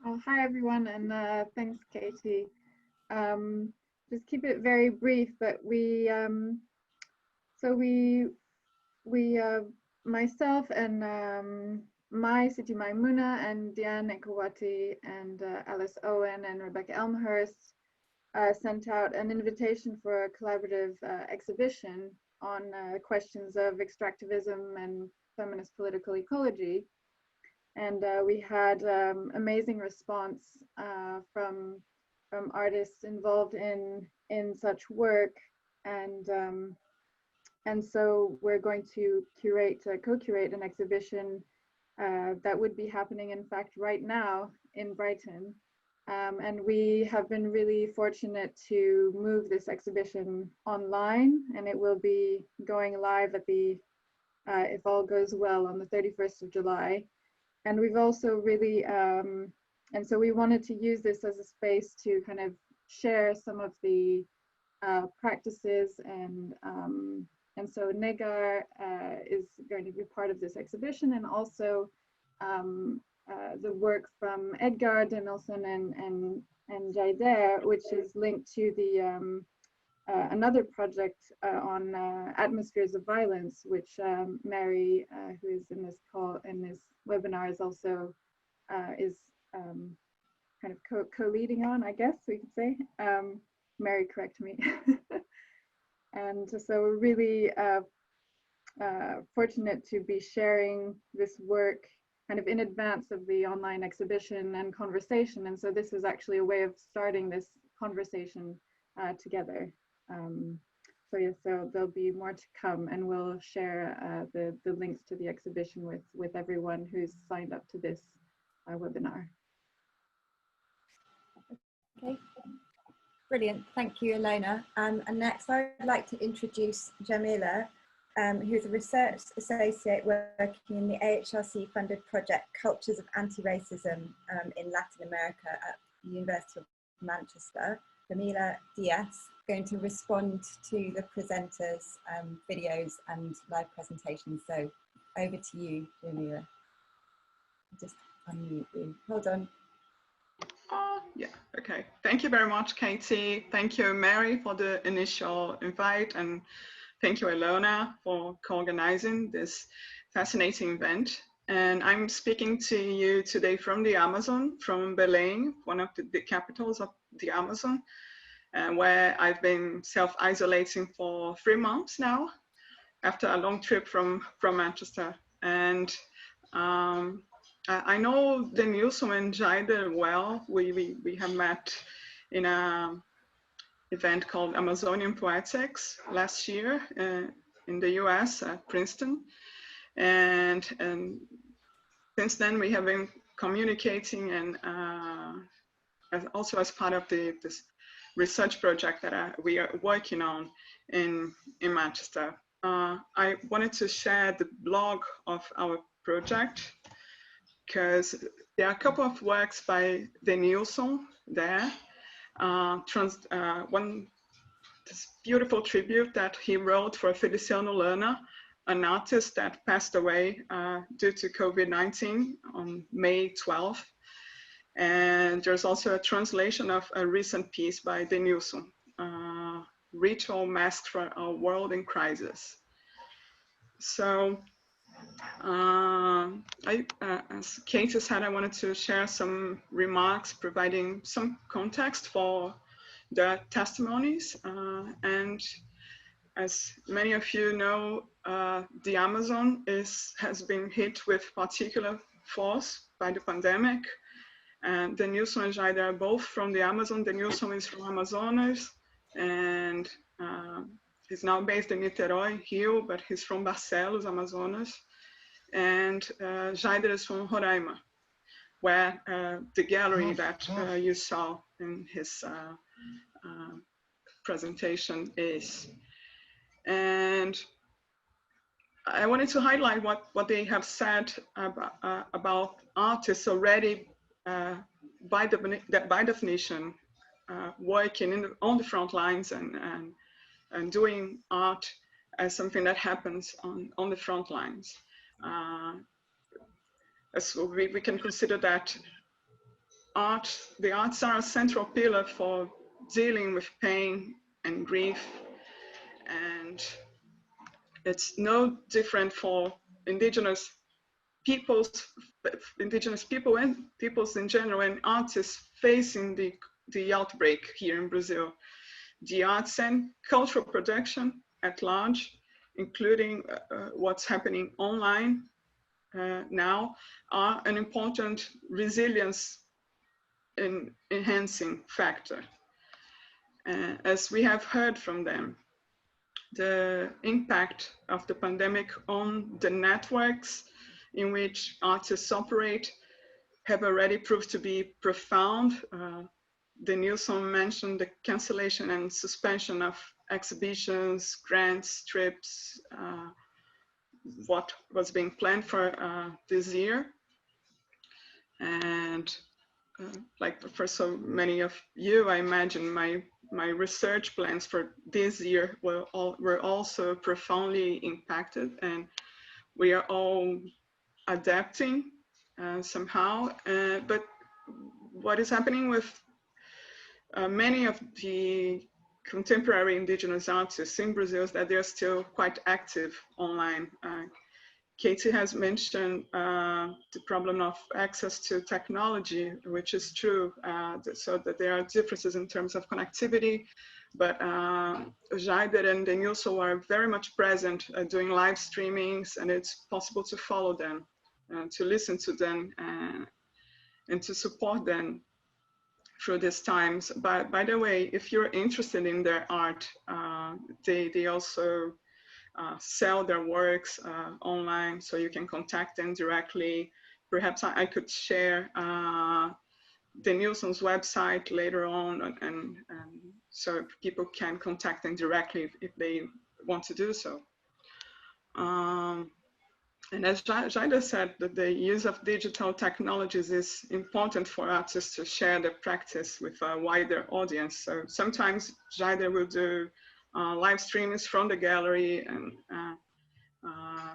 Oh, hi everyone, and thanks, Katy. Just keep it very brief, but myself and Mai Siti Maimuna and Diane Ekawati and Alice Owen and Rebecca Elmhurst sent out an invitation for a collaborative exhibition on questions of extractivism and feminist political ecology. And we had amazing response from artists involved in such work, and so we're going to co-curate an exhibition that would be happening, in fact, right now in Brighton. And we have been really fortunate to move this exhibition online, and it will be going live at if all goes well, on the 31st of July. And we've also really, and so we wanted to use this as a space to kind of share some of the practices, and so Negar is going to be part of this exhibition, and also the work from Edgar Kanyeko and Haider, which is linked to the another project on atmospheres of violence, which Mary, who is in this webinar, is also kind of co-leading on, I guess we could say. Mary, correct me. And so we're really fortunate to be sharing this work kind of in advance of the online exhibition and conversation. And so this is actually a way of starting this conversation together. So yeah, so there'll be more to come, and we'll share the links to the exhibition with everyone who's signed up to this webinar. Okay, brilliant. Thank you, Ilona. And next I'd like to introduce Jamila, who is a research associate working in the AHRC funded project Cultures of Anti-Racism in Latin America at the University of Manchester. Jamila Diaz, going to respond to the presenters' videos and live presentations. So over to you, Jamila. Just unmute you. Hold on. Yeah, okay. Thank you very much, Katy. Thank you, Mary, for the initial invite, and thank you, Ilona, for co-organizing this fascinating event. And I'm speaking to you today from the Amazon, from Belém, one of the capitals of the Amazon, where I've been self-isolating for 3 months now, after a long trip from Manchester. And I know Denilson and Jaider well. We have met in an event called Amazonian Poetics last year in the US at Princeton. And since then we have been communicating, and also as part of this research project that we are working on in Manchester. I wanted to share the blog of our project, because there are a couple of works by Denilson there. This beautiful tribute that he wrote for Feliciano Lana, an artist that passed away due to COVID-19 on May 12th. And there's also a translation of a recent piece by Denilson, Ritual Mask for a World in Crisis. So, as Katy said, I wanted to share some remarks providing some context for the testimonies. And as many of you know, the Amazon has been hit with particular force by the pandemic. And Denilson and Jaider are both from the Amazon. Denilson is from Amazonas, and he's now based in Niterói, Rio, but he's from Barcelos, Amazonas. And Jaider is from Roraima, where the gallery that you saw in his presentation is. And I wanted to highlight what they have said about artists already by definition working on the front lines and doing art as something that happens on the front lines. So we can consider that the arts are a central pillar for dealing with pain and grief, and it's no different for indigenous people and peoples in general, and artists facing the outbreak here in Brazil. The arts and cultural production at large, including what's happening online now, are an important resilience enhancing factor. As we have heard from them, the impact of the pandemic on the networks in which artists operate have already proved to be profound. Denilson mentioned the cancellation and suspension of exhibitions, grants, trips, what was being planned for this year. And like for so many of you, I imagine my research plans for this year were also profoundly impacted, and we are all adapting somehow. But what is happening with many of the contemporary indigenous artists in Brazil is that they're still quite active online. Katy has mentioned the problem of access to technology, which is true, so that there are differences in terms of connectivity, but Jaider and Denilson are very much present doing live streamings, and it's possible to follow them, to listen to them, and to support them through these times. But by the way, if you're interested in their art, they also sell their works online, so you can contact them directly. Perhaps I could share Denilson's website later on, and so people can contact them directly if they want to do so. And as Jaider said, that the use of digital technologies is important for artists to share their practice with a wider audience. So sometimes Jaider will do live streams from the gallery, and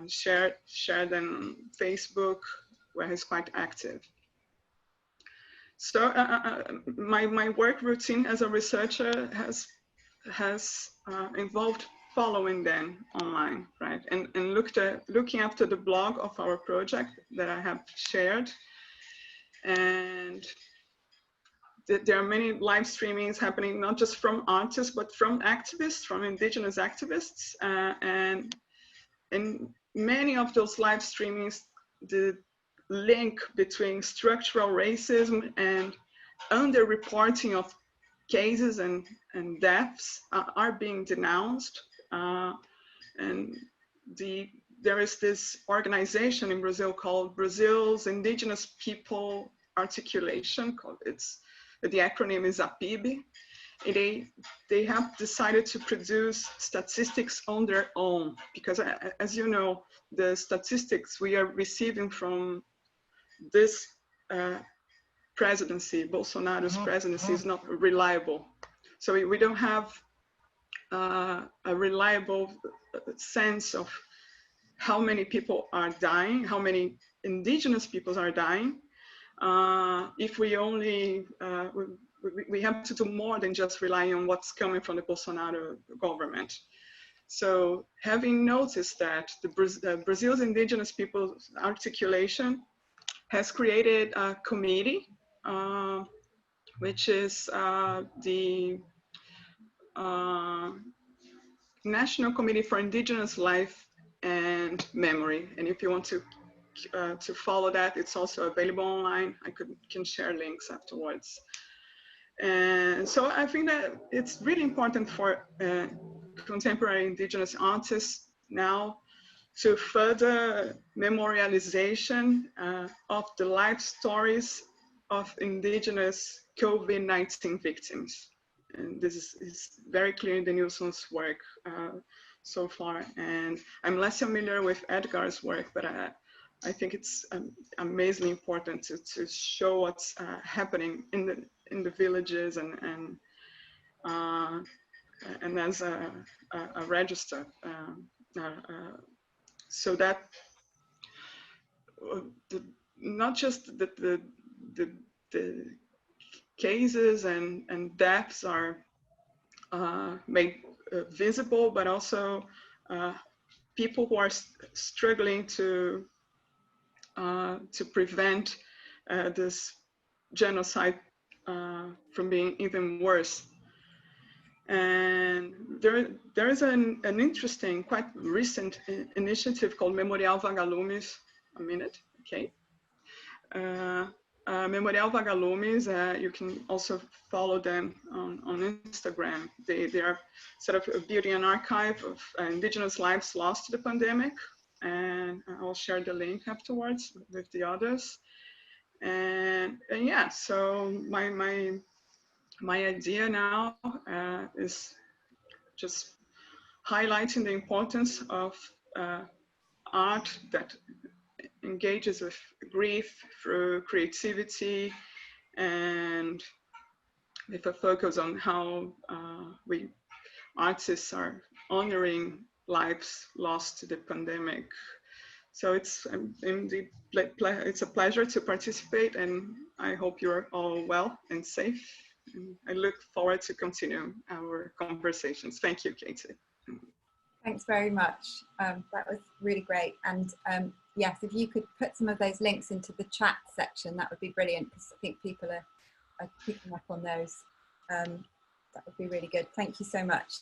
shared on Facebook, where he's quite active. So my work routine as a researcher has involved following them online, right? And looking after the blog of our project that I have shared. And there are many live streamings happening, not just from artists, but from activists, from indigenous activists. And in many of those live streamings, the link between structural racism and underreporting of cases and deaths are being denounced. And there is this organization in Brazil called Brazil's Indigenous People Articulation. The acronym is APIB. They have decided to produce statistics on their own, because as you know, the statistics we are receiving from this presidency, Bolsonaro's presidency, is not reliable. So we don't have a reliable sense of how many people are dying, how many indigenous peoples are dying. If we only, we have to do more than just relying on what's coming from the Bolsonaro government. So having noticed that the Brazil's Indigenous Peoples Articulation has created a committee, which is the National Committee for Indigenous Life and Memory. And if you want to follow that, it's also available online. I can share links afterwards. And so I think that it's really important for contemporary indigenous artists now to further memorialization of the life stories of indigenous COVID-19 victims. And this is very clear in the Nilsson's work so far. And I'm less familiar with Edgar's work, but I think it's amazingly important to show what's happening in the villages and as a register, so that not just the cases and deaths are made visible, but also people who are struggling to prevent this genocide from being even worse. And there is an interesting, quite recent initiative called Memorial Vagalumes. A minute, okay. Memorial Vagalumes, you can also follow them on Instagram. They are sort of building an archive of indigenous lives lost to the pandemic. And I'll share the link afterwards with the others. And yeah, so my idea now is just highlighting the importance of art that engages with grief through creativity, and with a focus on how we artists are honoring lives lost to the pandemic. So it's a pleasure to participate, and I hope you're all well and safe. And I look forward to continue our conversations. Thank you, Katy. Thanks very much. That was really great. And yes, if you could put some of those links into the chat section, that would be brilliant, because I think people are picking up on those. That would be really good. Thank you so much.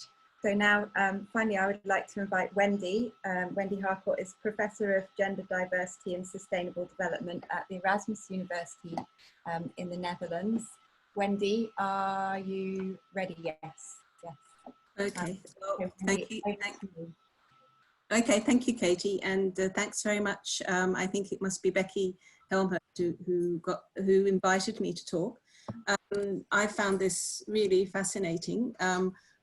So now, finally, I would like to invite Wendy. Wendy Harcourt is Professor of Gender Diversity and Sustainable Development at the Erasmus University in the Netherlands. Wendy, are you ready? Yes. Yes. Okay. Well, thank you. Okay, thank you, Katy, and thanks very much. I think it must be Becky Helmholtz who invited me to talk. I found this really fascinating.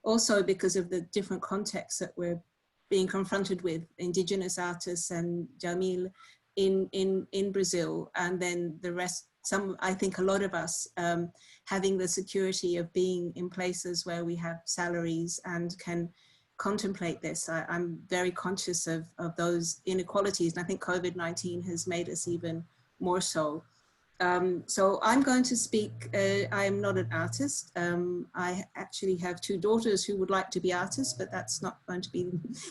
Also because of the different contexts that we're being confronted with, indigenous artists and Jamil in Brazil, and then the rest, I think a lot of us having the security of being in places where we have salaries and can contemplate this. I'm very conscious of those inequalities, and I think COVID-19 has made us even more so. So I'm going to speak. I am not an artist. I actually have 2 daughters who would like to be artists, but that's not going to be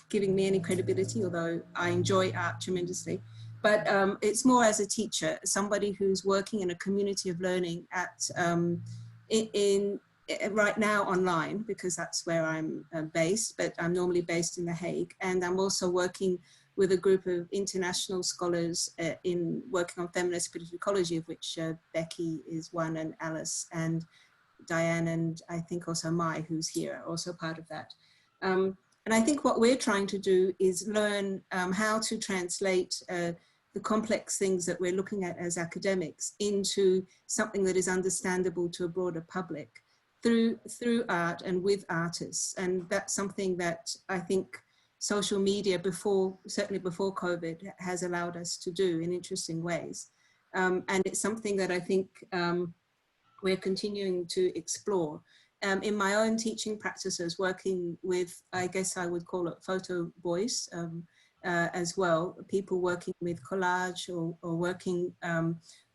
giving me any credibility, although I enjoy art tremendously. But it's more as a teacher, somebody who's working in a community of learning at right now online, because that's where I'm based, but I'm normally based in The Hague. And I'm also working with a group of international scholars in working on feminist political ecology, of which Becky is one, and Alice and Diane, and I think also Mai, who's here, are also part of that. And I think what we're trying to do is learn how to translate the complex things that we're looking at as academics into something that is understandable to a broader public through art and with artists. And that's something that I think social media certainly before COVID, has allowed us to do in interesting ways. And it's something that I think we're continuing to explore. In my own teaching practices, working with, I guess I would call it photo voice as well, people working with collage or working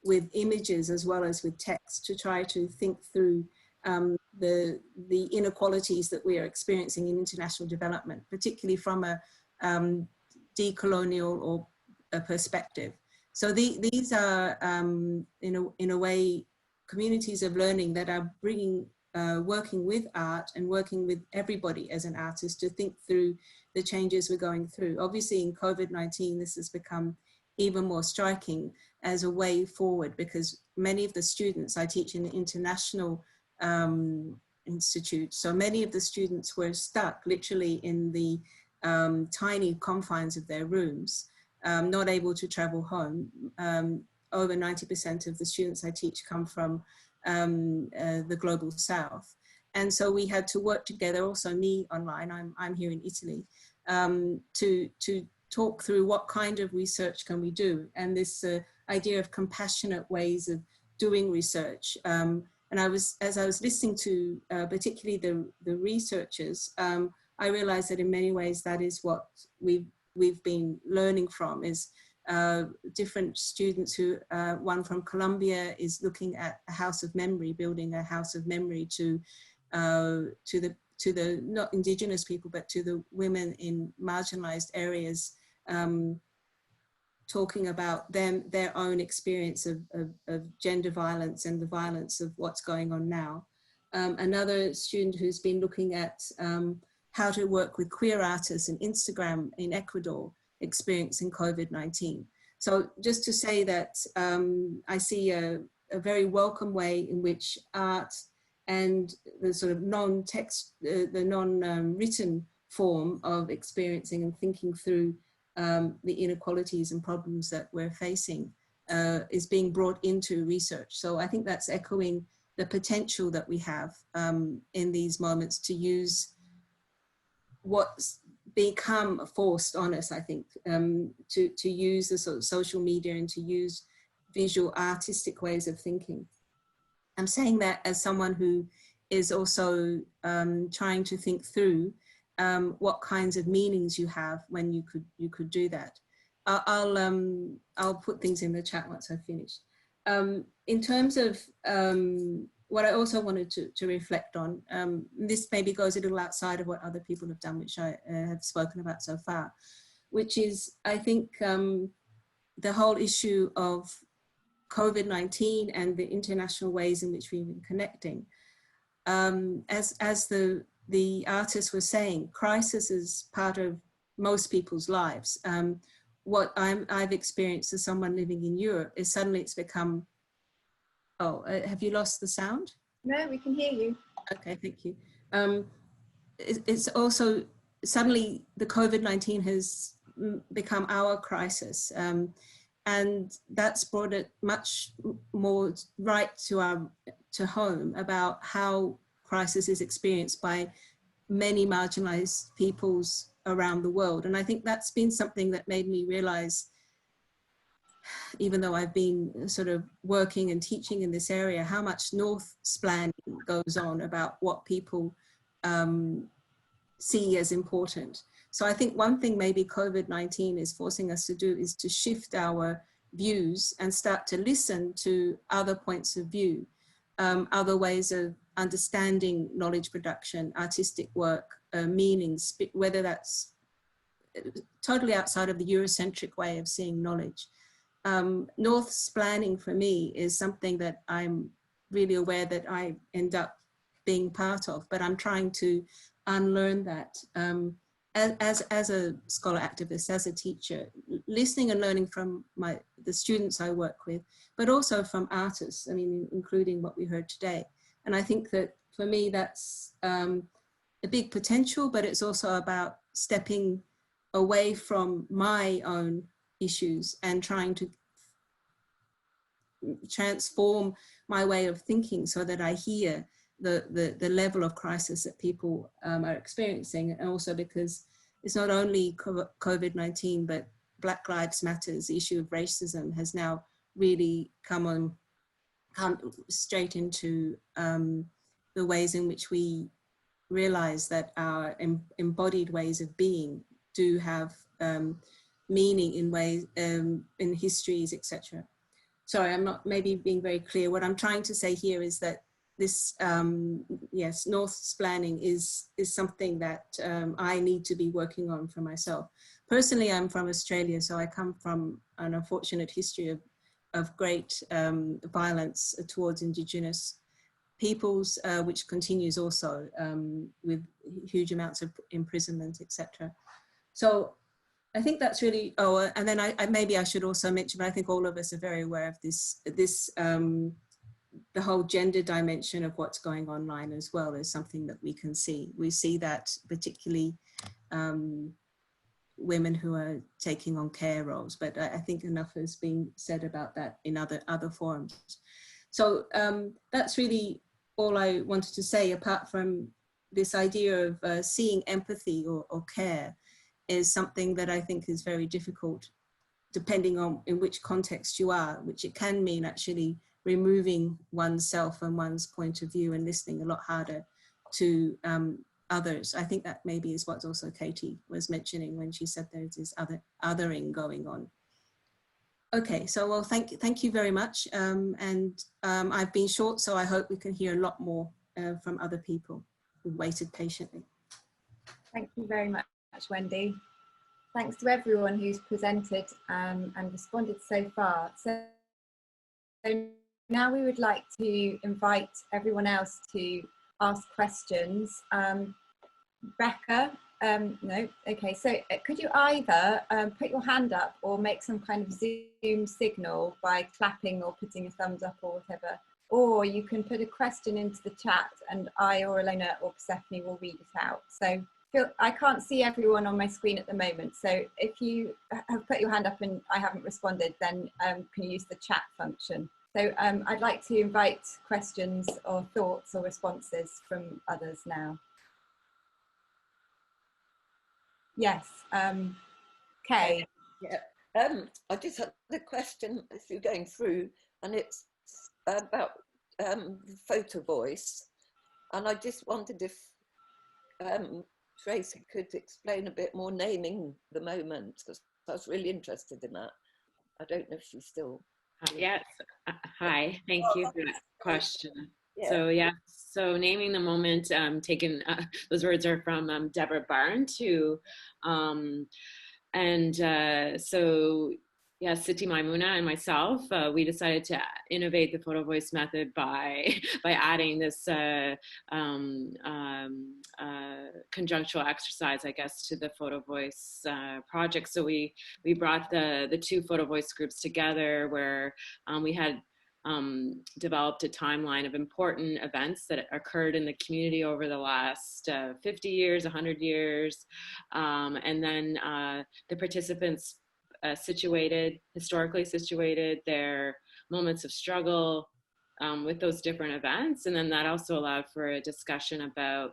with images as well as with text to try to think through the inequalities that we are experiencing in international development, particularly from a decolonial or a perspective. So these are, in a way, communities of learning that are bringing, working with art and working with everybody as an artist to think through the changes we're going through. Obviously in COVID-19, this has become even more striking as a way forward, because many of the students, I teach in an international institute, so many of the students were stuck literally in the tiny confines of their rooms, not able to travel home. Over 90% of the students I teach come from the global south. And so we had to work together, also me online, I'm here in Italy, to talk through what kind of research can we do, and this idea of compassionate ways of doing research. And as I was listening to particularly the researchers, I realized that in many ways that is what we've been learning from, is different students who, one from Colombia is looking at a house of memory, building a house of memory to the not indigenous people, but to the women in marginalized areas, talking about their own experience of gender violence and the violence of what's going on now. Another student who's been looking at how to work with queer artists in Instagram in Ecuador, experiencing COVID-19. So just to say that I see a very welcome way in which art and the sort of non-text, the non-written form of experiencing and thinking through the inequalities and problems that we're facing is being brought into research. So I think that's echoing the potential that we have in these moments to use what's become forced on us, I think, to use the sort of social media and to use visual artistic ways of thinking. I'm saying that as someone who is also trying to think through what kinds of meanings you have when you could do that. I'll put things in the chat once I've finished. In terms of what I also wanted to reflect on, this maybe goes a little outside of what other people have done, which I have spoken about so far, which is, I think, the whole issue of COVID-19 and the international ways in which we've been connecting. As the artist was saying, crisis is part of most people's lives. What I've experienced as someone living in Europe is suddenly it's become, have you lost the sound? No, we can hear you. Okay, thank you. It's also, suddenly the COVID-19 has become our crisis. And that's brought it much more right to home about how crisis is experienced by many marginalized peoples around the world. And I think that's been something that made me realize, even though I've been sort of working and teaching in this area, how much North-splaining goes on about what people see as important. So I think one thing maybe COVID-19 is forcing us to do is to shift our views and start to listen to other points of view, other ways of understanding knowledge production, artistic work, meanings, whether that's totally outside of the Eurocentric way of seeing knowledge. North's planning for me is something that I'm really aware that I end up being part of, but I'm trying to unlearn that as a scholar activist, as a teacher, listening and learning from the students I work with, but also from artists, I mean, including what we heard today. And I think that for me, that's a big potential, but it's also about stepping away from my own issues and trying to transform my way of thinking so that I hear the level of crisis that people are experiencing, and also because it's not only COVID-19, but Black Lives Matters, the issue of racism has now really come straight into the ways in which we realize that our embodied ways of being do have meaning in ways, in histories, etc. Sorry, I'm not maybe being very clear. What I'm trying to say here is that this, yes, North's planning is something that I need to be working on for myself. Personally, I'm from Australia, so I come from an unfortunate history of great violence towards Indigenous peoples, which continues also with huge amounts of imprisonment, etc. So I think that's really, oh, and then maybe I should also mention, but I think all of us are very aware of this, the whole gender dimension of what's going online as well is something that we can see. We see that particularly women who are taking on care roles, but I think enough has been said about that in other forums. So that's really all I wanted to say, apart from this idea of seeing empathy or care is something that I think is very difficult depending on in which context you are, which it can mean actually removing oneself and one's point of view and listening a lot harder to others. I think that maybe is what also Katy was mentioning when she said there's this othering going on. Okay, so well, thank you very much. I've been short, so I hope we can hear a lot more from other people who waited patiently. Thank you very much, Wendy. Thanks to everyone who's presented and responded so far. So now we would like to invite everyone else to ask questions. Becca, no, okay, so could you either put your hand up or make some kind of Zoom signal by clapping or putting a thumbs up or whatever, or you can put a question into the chat and I or Elena or Persephone will read it out. So I can't see everyone on my screen at the moment, so if you have put your hand up and I haven't responded, then can you use the chat function. So I'd like to invite questions or thoughts or responses from others now. Yes, Kay. Yeah, I just had the question as you're going through, and it's about photo voice, and I just wondered if Tracy could explain a bit more, naming the moment, because I was really interested in that. I don't know if she's still. Yes. Hi. Thank you for that question. Yeah. So yeah. So naming the moment. Taken. Those words are from Deborah Barnes, who, so yeah, Siti Maimuna and myself, we decided to innovate the photo voice method by adding this conjunctual exercise, I guess, to the photo voice project. So we brought the two photo voice groups together, where we had developed a timeline of important events that occurred in the community over the last 50 years, 100 years, and then the participants historically situated their moments of struggle with those different events. And then that also allowed for a discussion about,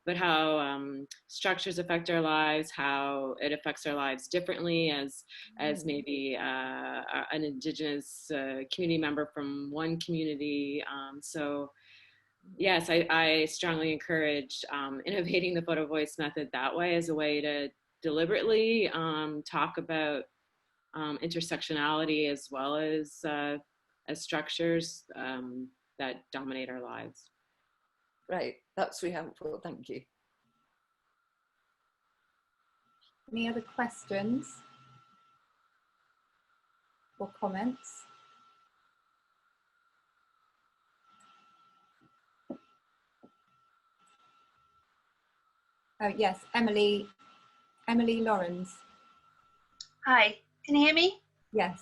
but how structures affect our lives, how it affects our lives differently as maybe an Indigenous community member from one community. So Yes, I strongly encourage innovating the photo voice method that way as a way to deliberately talk about intersectionality as well as structures that dominate our lives. Right, that's really helpful, thank you. Any other questions or comments? Oh yes, Emily Lawrence. Hi, can you hear me? Yes.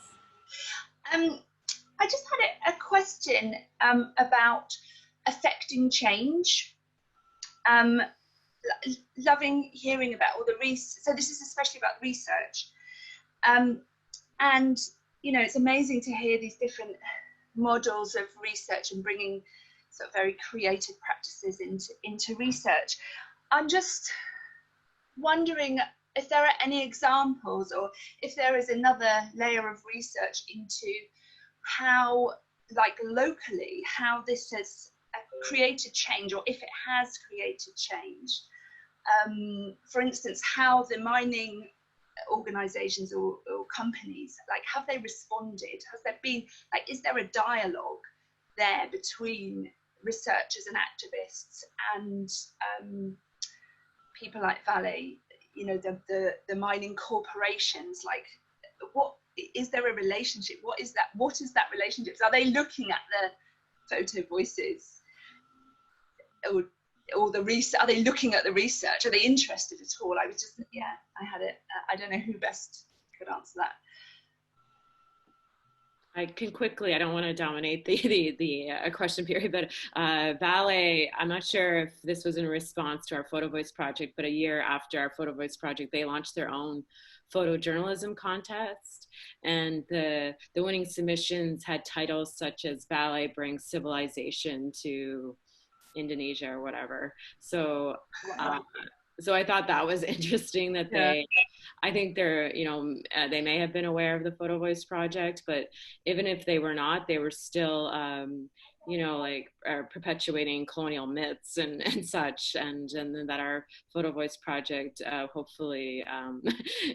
I just had a question about affecting change. Loving hearing about all the research. So this is especially about research. And, you know, it's amazing to hear these different models of research and bringing sort of very creative practices into research. I'm just wondering if there are any examples, or if there is another layer of research into how, like locally, how this has created change, or if it has created change. For instance, how the mining organizations or companies, like, have they responded? Has there been, like, is there a dialogue there between researchers and activists and people like Vale, you know, the mining corporations? Like, what is there a relationship? What is that relationship? Are they looking at the photo voices or the research? Are they looking at the research? Are they interested at all? I was just, yeah, I had it. I don't know who best could answer that. I can quickly, I don't want to dominate the question period, but Vale, I'm not sure if this was in response to our Photo Voice project, but a year after our Photo Voice project, they launched their own photojournalism contest, and the winning submissions had titles such as Vale Brings Civilization to Indonesia or whatever. So so I thought that was interesting that they, I think they're, you know, they may have been aware of the Photo Voice project, but even if they were not, they were still, you know, like perpetuating colonial myths and such, and then that our Photo Voice project hopefully,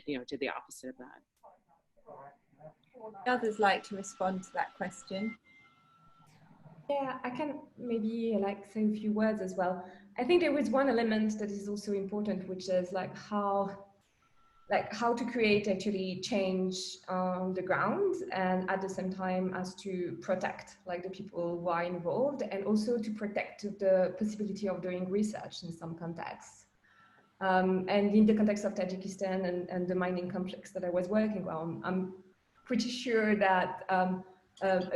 you know, did the opposite of that. Others like to respond to that question. Yeah, I can maybe like say a few words as well. I think there is one element that is also important, which is like how to create actually change on the ground, and at the same time as to protect like the people who are involved, and also to protect the possibility of doing research in some contexts. And in the context of Tajikistan and the mining complex that I was working on, I'm pretty sure that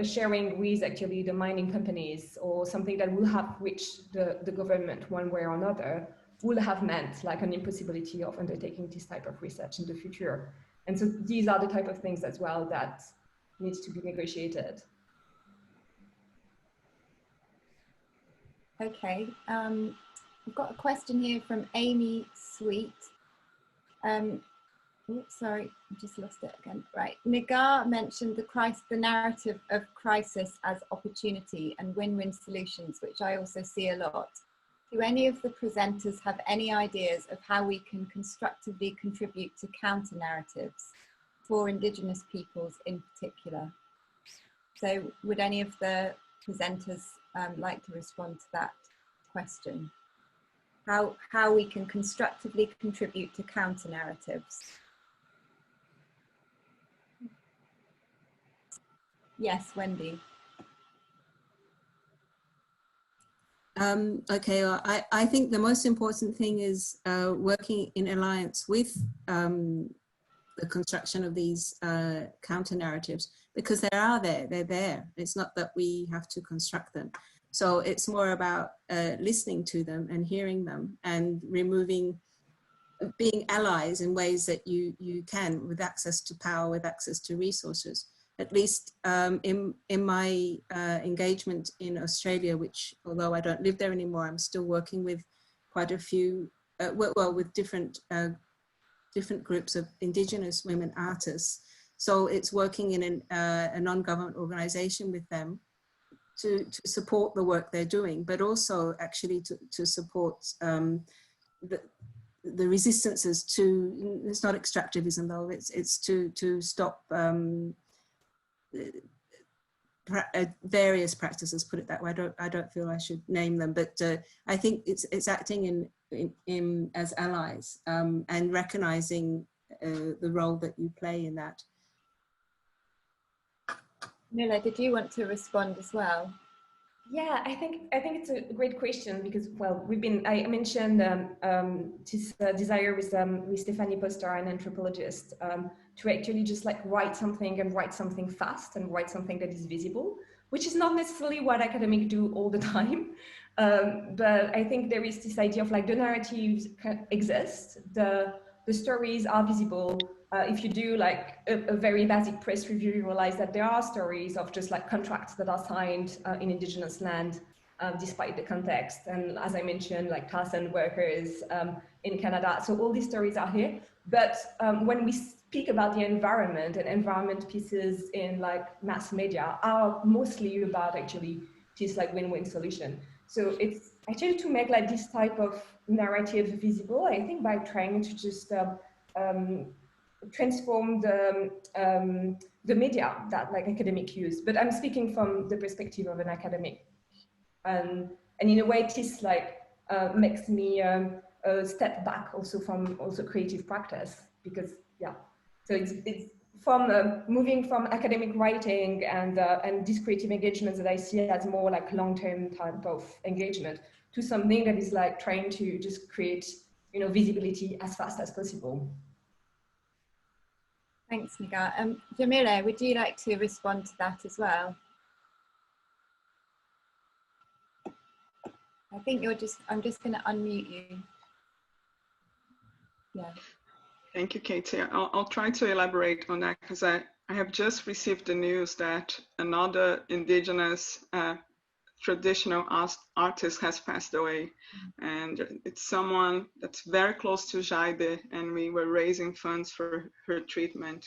sharing with actually the mining companies, or something that will have reached the government one way or another, will have meant like an impossibility of undertaking this type of research in the future. And so these are the type of things as well that needs to be negotiated. Okay, we've got a question here from Amy Sweet. Sorry, I just lost it again. Right, Nigar mentioned the narrative of crisis as opportunity and win-win solutions, which I also see a lot. Do any of the presenters have any ideas of how we can constructively contribute to counter-narratives for Indigenous peoples in particular? So would any of the presenters like to respond to that question? How we can constructively contribute to counter-narratives? Yes, Wendy. Okay, well, I think the most important thing is working in alliance with the construction of these counter narratives, because they're there. It's not that we have to construct them. So it's more about listening to them and hearing them, and being allies in ways that you can, with access to power, with access to resources. At least in my engagement in Australia, which, although I don't live there anymore, I'm still working with quite a few, with different groups of Indigenous women artists. So it's working in a non-government organization with them to support the work they're doing, but also actually to support the resistances to, it's not extractivism though, it's to stop various practices, put it that way. I don't feel I should name them, but I think it's acting in as allies and recognizing the role that you play in that. Mila, did you want to respond as well? Yeah, I think it's a great question because, well, I mentioned this desire with Stephanie Poster, an anthropologist, to actually just like write something fast and write something that is visible, which is not necessarily what academics do all the time. But I think there is this idea of like the narratives exist, the stories are visible. If you do like a very basic press review, you realize that there are stories of just like contracts that are signed in indigenous land, despite the context. And as I mentioned, like thousand workers in Canada. So all these stories are here. But when we speak about the environment, and environment pieces in like mass media are mostly about actually this like win-win solution. So it's actually to make like this type of narrative visible, I think by trying to just transform the media that like academic use, but I'm speaking from the perspective of an academic, and in a way this like makes me step back also from creative practice, because yeah, so it's from moving from academic writing and these creative engagements that I see as more like long-term type of engagement to something that is like trying to just create, you know, visibility as fast as possible. Thanks, Nigar. Jamila, would you like to respond to that as well? I think I'm just going to unmute you. Yeah. Thank you, Katy. I'll try to elaborate on that because I have just received the news that another Indigenous traditional artist has passed away, and it's someone that's very close to Jaide, and we were raising funds for her treatment.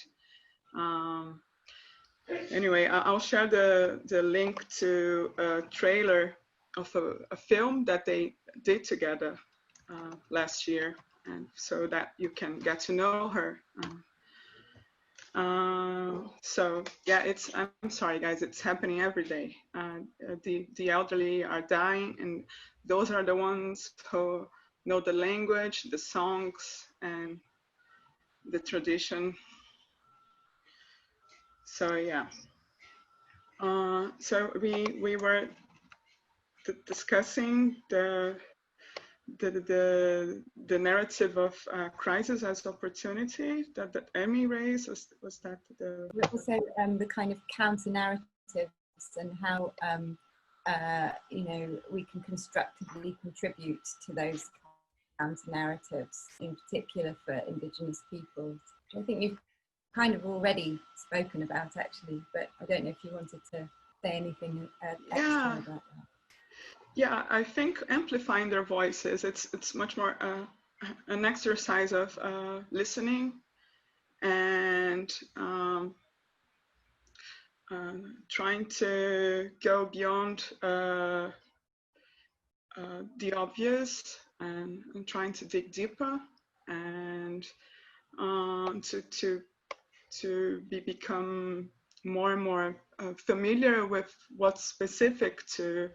Anyway, I'll share the link to a trailer of a film that they did together last year, and so that you can get to know her. So yeah, I'm sorry guys, it's happening every day. The elderly are dying, and those are the ones who know the language, the songs, and the tradition. So yeah, so we were discussing the narrative of crisis as opportunity that Emmy raised. Was that the also the kind of counter narratives and how you know, we can constructively contribute to those counter narratives, in particular for Indigenous peoples, which I think you've kind of already spoken about actually, but I don't know if you wanted to say anything extra about that. Yeah, I think amplifying their voices, it's much more an exercise of listening and trying to go beyond the obvious and trying to dig deeper and to become more and more familiar with what's specific to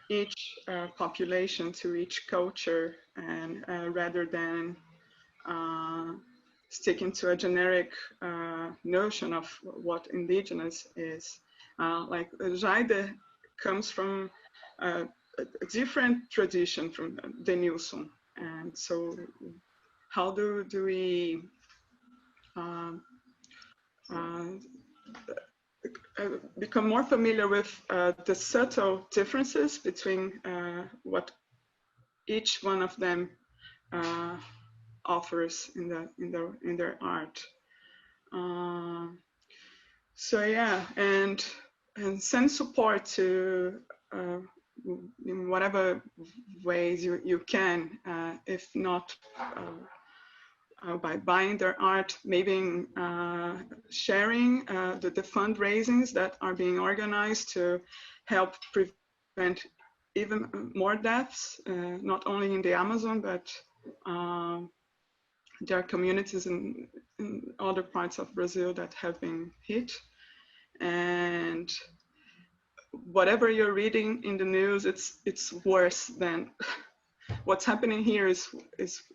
each population, to each culture, and rather than sticking to a generic notion of what Indigenous is. Like Jaide comes from a different tradition from the Nilsson, and so how do we become more familiar with the subtle differences between what each one of them offers in their art. So yeah, and send support to in whatever ways you can, if not by buying their art, maybe sharing the fundraisings that are being organized to help prevent even more deaths, not only in the Amazon, but there are communities in other parts of Brazil that have been hit. And whatever you're reading in the news, it's worse than what's happening here is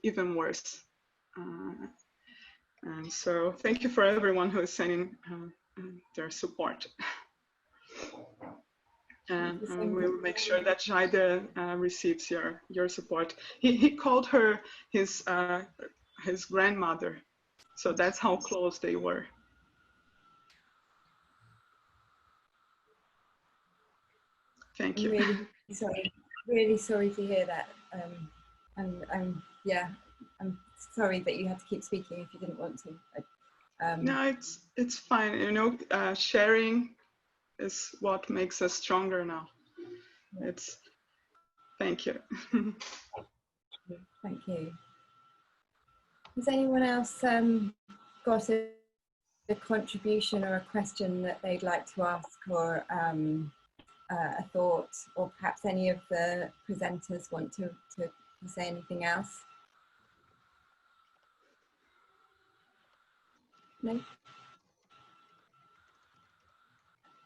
even worse. And so thank you for everyone who is sending their support. And we'll make sure that Jaide receives your support. He called her his grandmother, so that's how close they were. Thank you. Really sorry to hear that. Yeah, I'm sorry that you had to keep speaking if you didn't want to. No, it's fine. You know, sharing is what makes us stronger now. Thank you. Thank you. Has anyone else got a contribution or a question that they'd like to ask, or a thought, or perhaps any of the presenters want to say anything else? No?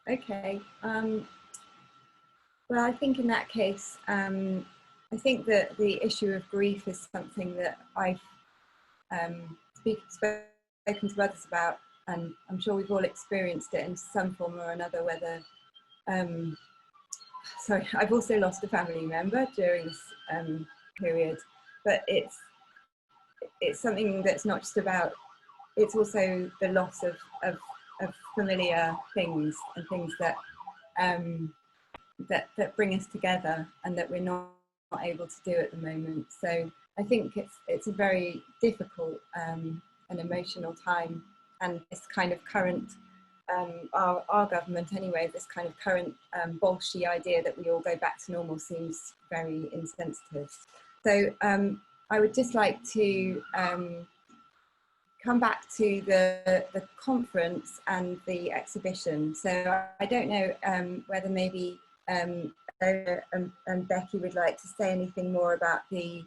Okay. Well, I think in that case, I think that the issue of grief is something that I've spoken to others about, and I'm sure we've all experienced it in some form or another, whether sorry, I've also lost a family member during this period, but it's something that's not just about, it's also the loss of familiar things and things that that bring us together and that we're not able to do at the moment. So I think it's a very difficult and emotional time, and this kind of current our government anyway, this kind of current bolshy idea that we all go back to normal seems very insensitive. So I would just like to come back to the conference and the exhibition. So I don't know whether maybe Lola and Becky would like to say anything more about the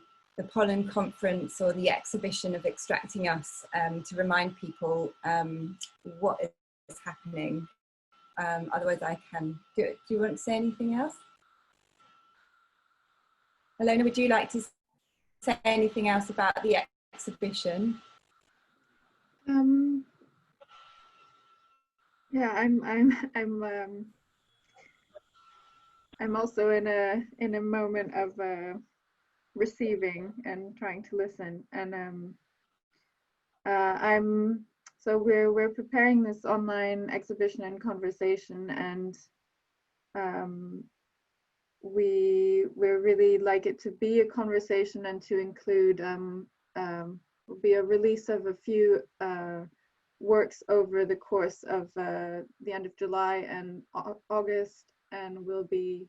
pollen conference or the exhibition of Extracting Us, to remind people what is happening. Otherwise I can do it. Do you want to say anything else? Alona, would you like to say anything else about the exhibition? Yeah, I'm also in a moment of receiving and trying to listen, and so we're preparing this online exhibition and conversation, and we really like it to be a conversation and to include will be a release of a few works over the course of the end of July and August, and we'll be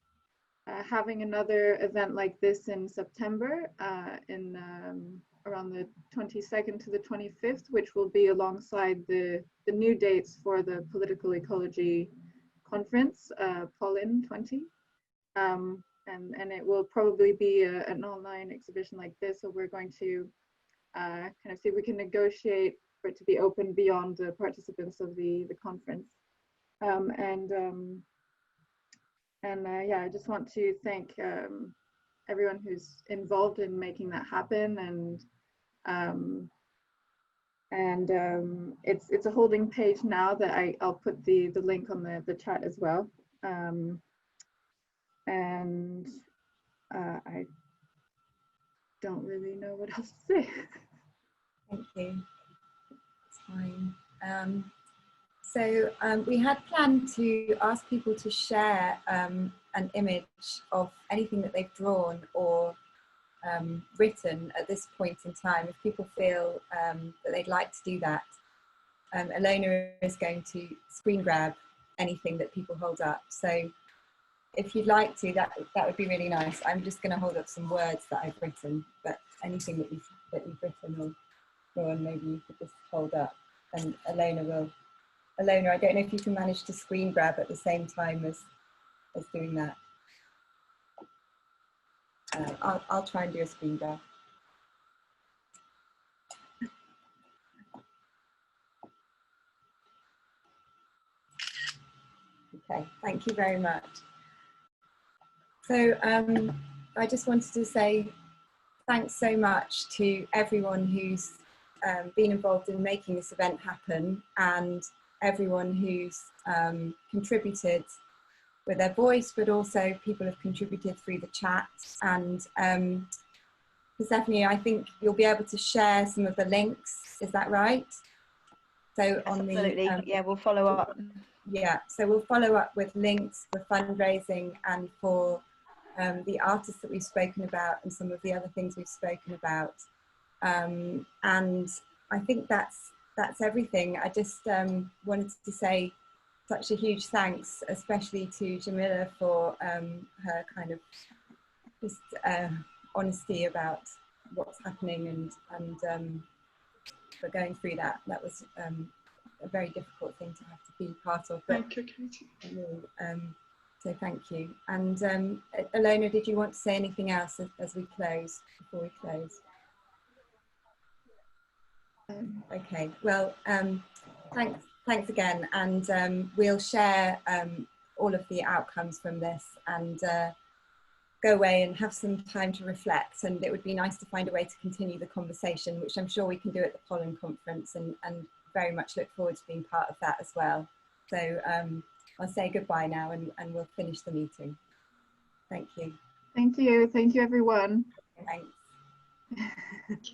having another event like this in September in around the 22nd to the 25th, which will be alongside the new dates for the Political Ecology Conference, Pollen 20. And it will probably be an online exhibition like this, so we're going to kind of see if we can negotiate for it to be open beyond the participants of the conference. Yeah, I just want to thank everyone who's involved in making that happen, and it's a holding page now that I'll put the link on the chat as well. I don't really know what else to say. Thank you. It's fine. So we had planned to ask people to share an image of anything that they've drawn or written at this point in time, if people feel that they'd like to do that. Alona is going to screen grab anything that people hold up. So if you'd like to, that would be really nice. I'm just going to hold up some words that I've written, but anything that you've written or go on, maybe you could just hold up, and Alona, I don't know if you can manage to screen grab at the same time as doing that. I'll try and do a screen grab. Okay, thank you very much. So I just wanted to say thanks so much to everyone who's been involved in making this event happen, and everyone who's contributed with their voice, but also people have contributed through the chat. And Persephone, I think you'll be able to share some of the links, is that right? So yes, on the absolutely, yeah, we'll follow up. Yeah, so we'll follow up with links for fundraising and for the artists that we've spoken about and some of the other things we've spoken about. And I think that's everything. I just wanted to say such a huge thanks, especially to Jamila for her kind of just honesty about what's happening and for going through that. That was a very difficult thing to have to be part of. But, thank you, Katy. So thank you. And Alona, did you want to say anything else as we close, before we close? Okay, well, thanks again, and we'll share all of the outcomes from this and go away and have some time to reflect. And it would be nice to find a way to continue the conversation, which I'm sure we can do at the Pollen Conference, and very much look forward to being part of that as well. So I'll say goodbye now, and we'll finish the meeting. Thank you. Thank you. Thank you, everyone. Thanks.